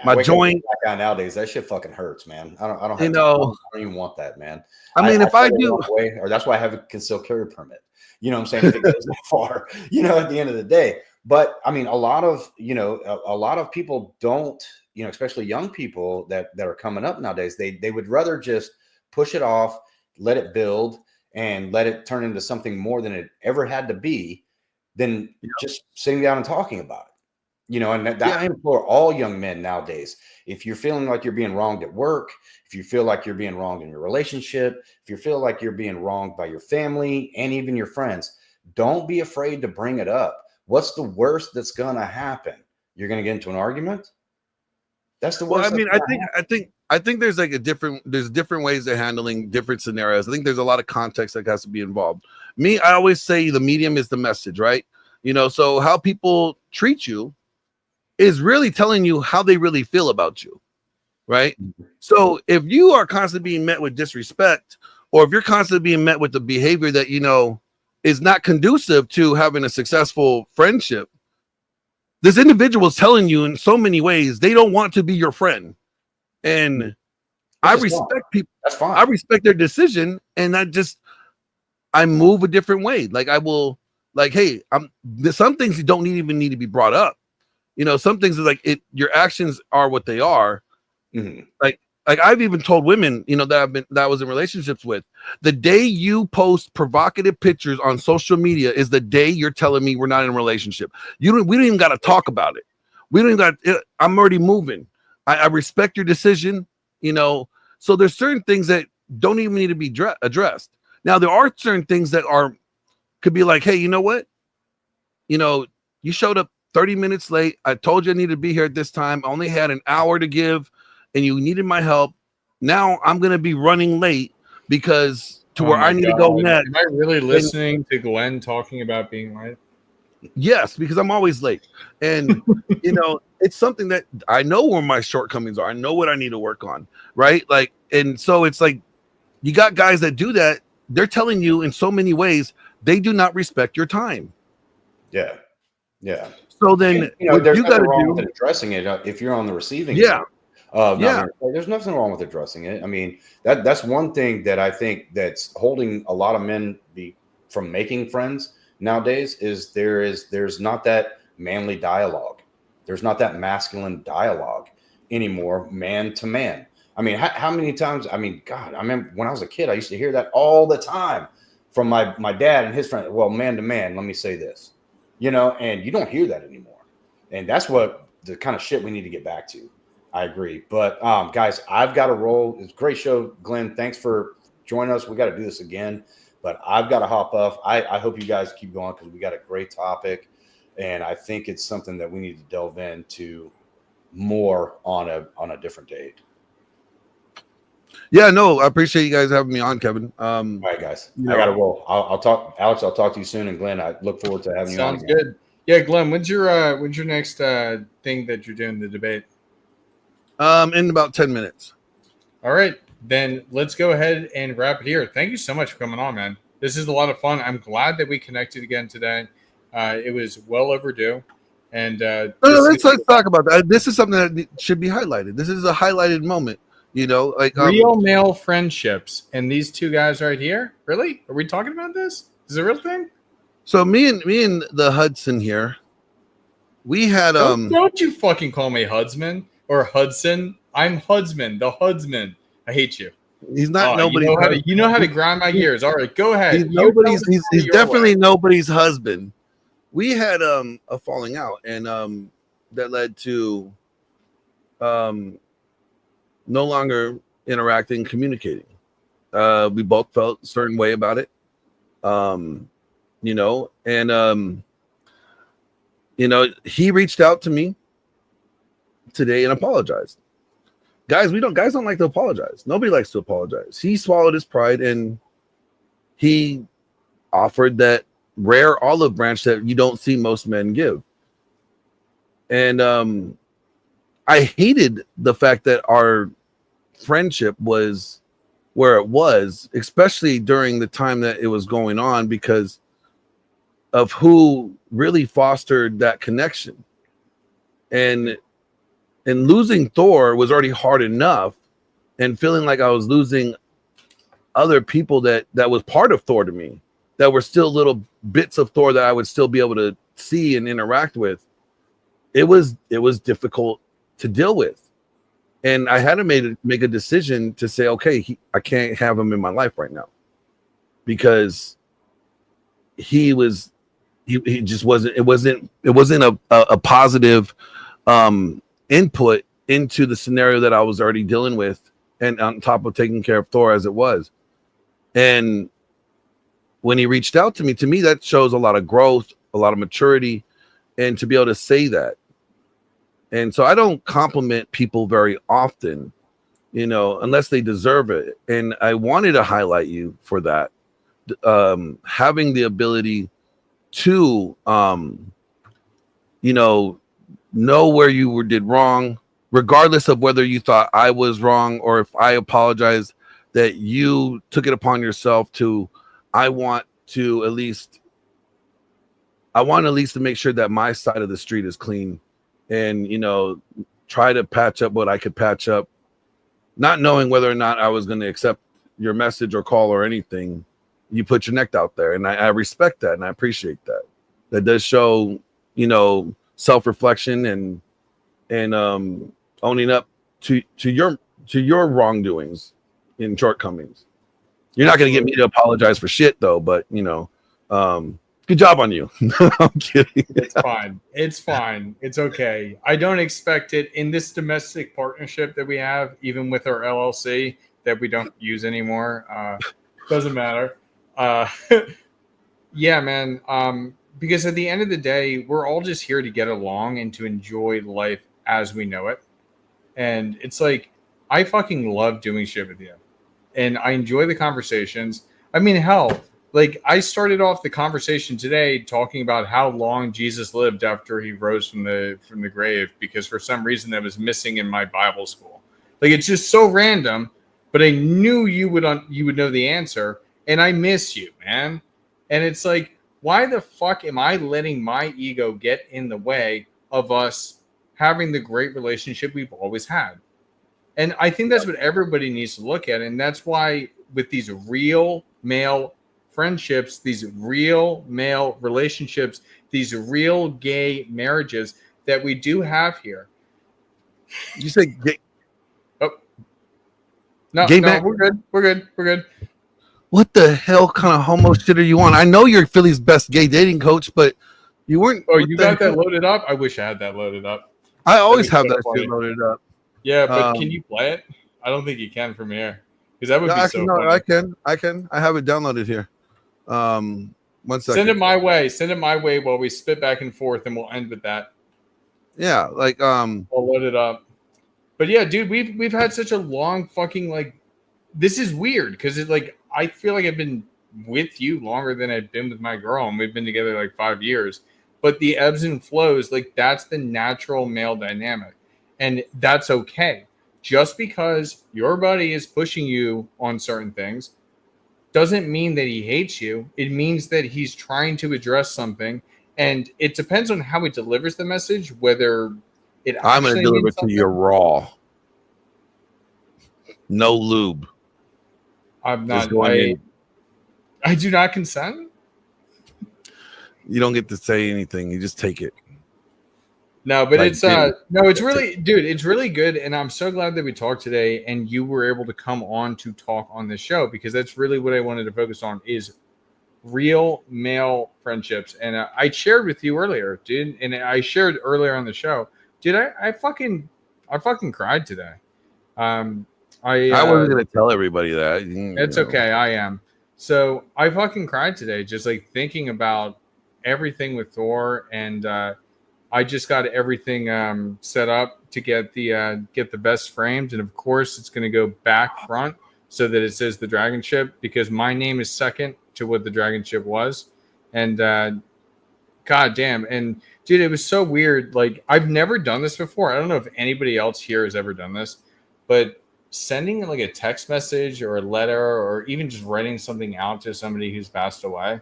my joint. Nowadays, that shit fucking hurts, man. I don't have. You know, I don't even want that, man. I mean, if I do, or that's why I have a concealed carry permit. You know what I'm saying? If it goes that far, you know, at the end of the day. But I mean, a lot of people don't, you know, especially young people that are coming up nowadays, they would rather just push it off, let it build, and let it turn into something more than it ever had to be, than just sitting down and talking about it. You know, and that I implore all young men nowadays, if you're feeling like you're being wronged at work, if you feel like you're being wronged in your relationship, if you feel like you're being wronged by your family and even your friends, don't be afraid to bring it up. What's the worst that's going to happen? You're going to get into an argument? That's the worst. Well, I mean, I think there's like there's different ways of handling different scenarios. I think there's a lot of context that has to be involved. I always say the medium is the message, right? You know, so how people treat you is really telling you how they really feel about you, right? So if you are constantly being met with disrespect, or if you're constantly being met with the behavior that, you know, is not conducive to having a successful friendship, this individual is telling you in so many ways they don't want to be your friend. And I respect people. That's fine. I respect their decision, and I move a different way. Like, I will, like, hey, some things you don't even need to be brought up. You know, some things is like your actions are what they are. Like I've even told women, you know, that I was in relationships with, the day you post provocative pictures on social media is the day you're telling me we're not in a relationship. We don't even got to talk about it. We don't even got. I'm already moving. I respect your decision. You know, so there's certain things that don't even need to be addressed. Now there are certain things that could be like, hey, you know what? You know, you showed up 30 minutes late. I told you I needed to be here at this time. I only had an hour to give, and you needed my help. Now I'm going to be running late because to Oh where I my need to go God. next. Am I really listening to Glenn talking about being late? Yes, because I'm always late. And, you know, it's something that I know where my shortcomings are. I know what I need to work on. Right. Like, and so it's like, you got guys that do that. They're telling you in so many ways, they do not respect your time. Yeah. Yeah. So then And, you know, what there's you got nothing to wrong do, with addressing it if you're on the receiving yeah, end of not yeah, being respected. There's nothing wrong with addressing it. I mean, that's one thing that I think that's holding a lot of men from making friends nowadays is there's not that manly dialogue. There's not that masculine dialogue anymore, man to man. I mean, how many times? I mean, God, I remember when I was a kid, I used to hear that all the time from my dad and his friend. Well, man to man, let me say this, you know, and you don't hear that anymore. And that's what the kind of shit we need to get back to. I agree. But guys, I've got to roll. It's a great show, Glenn. Thanks for joining us. We got to do this again, but I've got to hop off. I hope you guys keep going because we got a great topic, and I think it's something that we need to delve into more on a different date. yeah. No, I appreciate you guys having me on, Kevin. All right, guys, You I know, got to roll. I'll talk, Alex. I'll talk to you soon, and Glenn, I look forward to having you on Sounds again. good. Yeah, Glenn, when's your next thing that you're doing the debate? in about 10 minutes. All right, then let's go ahead and wrap it here. Thank you so much for coming on, man. This is a lot of fun. I'm glad that we connected again today. It was well overdue. And Let's talk about that. This is something that should be highlighted. This is a highlighted moment. You know, like real male friendships. And these two guys right here, really? Are we talking about this? Is it a real thing? So me and the Hudson here, we had Don't you fucking call me Hudsman or Hudson. I'm Hudsman, the Hudsman. I hate you. he's not nobody's You know how to grind my gears. All right, go ahead. he's nobody's he's definitely nobody's husband. We had a falling out, and that led to no longer interacting, communicating. We both felt a certain way about it. You know, and you know, he reached out to me today and apologized. Guys don't like to apologize. Nobody likes to apologize. He swallowed his pride and he offered that rare olive branch that you don't see most men give. And I hated the fact that our friendship was where it was, especially during the time that it was going on, because of who really fostered that connection. And losing Thor was already hard enough, and feeling like I was losing other people that was part of Thor to me, that were still little bits of Thor that I would still be able to see and interact with. It was difficult to deal with. And I had to make a decision to say, okay, I can't have him in my life right now, because he just wasn't. It wasn't a positive input into the scenario that I was already dealing with, and on top of taking care of Thor as it was. And when he reached out to me, that shows a lot of growth, a lot of maturity, and to be able to say that. And so I don't compliment people very often, you know, unless they deserve it. And I wanted to highlight you for that. Having the ability to, you know where you did wrong, regardless of whether you thought I was wrong or if I apologized, that you took it upon yourself to, I want at least to make sure that my side of the street is clean, and, you know, try to patch up what I could patch up, not knowing whether or not I was going to accept your message or call or anything. You put your neck out there, and I respect that, and I appreciate that. That does show, you know, self-reflection and owning up to your wrongdoings and shortcomings. You're not going to get me to apologize for shit, though, but, you know, good job on you. I'm kidding. It's fine. It's okay. I don't expect it in this domestic partnership that we have, even with our LLC that we don't use anymore. Doesn't matter. Yeah, man. Because at the end of the day, we're all just here to get along and to enjoy life as we know it. And it's like, I fucking love doing shit with you. And I enjoy the conversations. I mean, hell, like I started off the conversation today talking about how long Jesus lived after he rose from the grave, because for some reason that was missing in my Bible school. Like, it's just so random, but I knew you would know the answer, and I miss you, man. And it's like, why the fuck am I letting my ego get in the way of us having the great relationship we've always had? And I think that's what everybody needs to look at. And that's why with these real male friendships, these real male relationships, these real gay marriages that we do have here. You say gay? Oh, no, Gay no, we're good. What the hell kind of homo shit are you on? I know you're Philly's best gay dating coach, but you weren't. Oh, you got that loaded up? I wish I had that loaded up. I always have that shit loaded up. Yeah, but can you play it? I don't think you can from here, because that would be so funny. I can. I have it downloaded here. 1 second. Send it my way. Send it my way while we spit back and forth, and we'll end with that. Yeah, like I'll load it up. But yeah, dude, we've had such a long fucking, like, this is weird because it, like, I feel like I've been with you longer than I've been with my girl, and we've been together like 5 years. But the ebbs and flows, like, that's the natural male dynamic, and that's okay. Just because your buddy is pushing you on certain things doesn't mean that he hates you. It means that he's trying to address something, and it depends on how he delivers the message, whether it I'm going to deliver it to you raw. No lube. I'm not. I do not consent. You don't get to say anything. You just take it. No, but Like, it's it's really, dude, it's really good, and I'm so glad that we talked today, and you were able to come on to talk on this show, because that's really what I wanted to focus on, is real male friendships. And I shared with you earlier, dude, and I shared earlier on the show, dude. I fucking cried today. I wasn't going to tell everybody that. It's okay. I am. So I fucking cried today, just like thinking about everything with Thor, and I just got everything set up to get the best framed, and of course it's going to go back front so that it says the dragon ship, because my name is second to what the dragon ship was. And god damn, and dude, it was so weird. Like, I've never done this before. I don't know if anybody else here has ever done this, but sending like a text message or a letter, or even just writing something out to somebody who's passed away,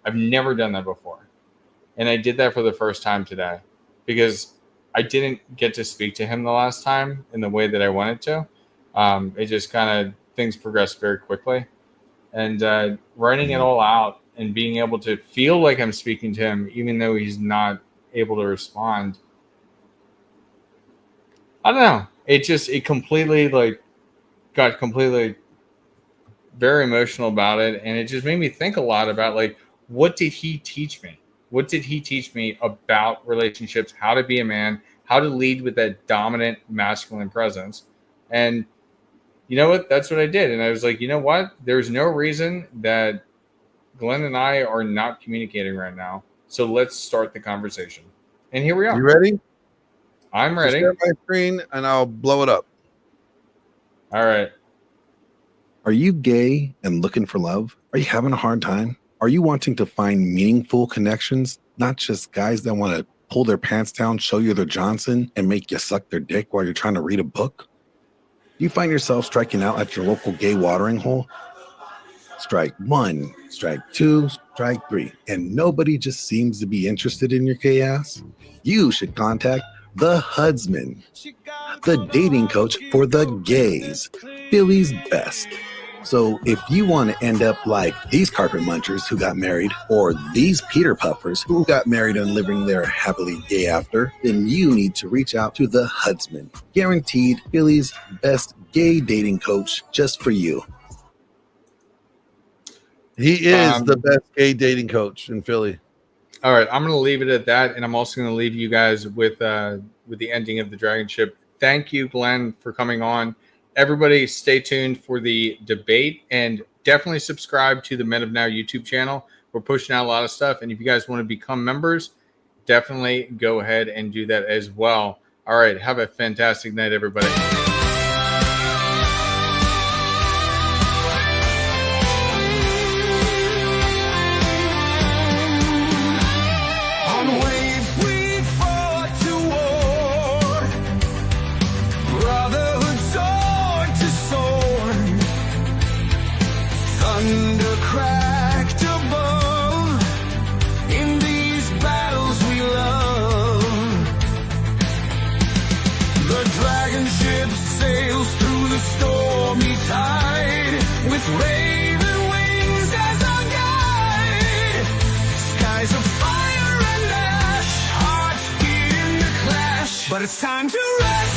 I've never done that before. And I did that for the first time today, because I didn't get to speak to him the last time in the way that I wanted to. It just kind of, things progressed very quickly. And writing it all out and being able to feel like I'm speaking to him, even though he's not able to respond. I don't know. It completely, like, got completely very emotional about it. And it just made me think a lot about, like, what did he teach me? What did he teach me about relationships, how to be a man, how to lead with that dominant masculine presence? And you know what? That's what I did. And I was like, you know what? There's no reason that Glenn and I are not communicating right now. So let's start the conversation. And here we are. You ready? I'm ready. Share my screen and I'll blow it up. All right. Are you gay and looking for love? Are you having a hard time? Are you wanting to find meaningful connections, not just guys that want to pull their pants down, show you their Johnson, and make you suck their dick while you're trying to read a book? Do you find yourself striking out at your local gay watering hole? Strike one, strike two, strike three, and nobody just seems to be interested in your gay ass? You should contact the Husband, the dating coach for the gays, Philly's best. So if you want to end up like these carpet munchers who got married, or these Peter Puffers who got married and living their happily gay after, then you need to reach out to the Husband, guaranteed Philly's best gay dating coach just for you. He is the best gay dating coach in Philly. All right, I'm going to leave it at that, and I'm also going to leave you guys with the ending of the Dragon Ship. Thank you, Glenn, for coming on. Everybody, stay tuned for the debate, and definitely subscribe to the Men of Now YouTube channel. We're pushing out a lot of stuff, and if you guys want to become members, definitely go ahead and do that as well. All right, have a fantastic night, everybody. Raven wings as our guide. Skies of fire and ash, hearts beating the clash. But it's time to rest.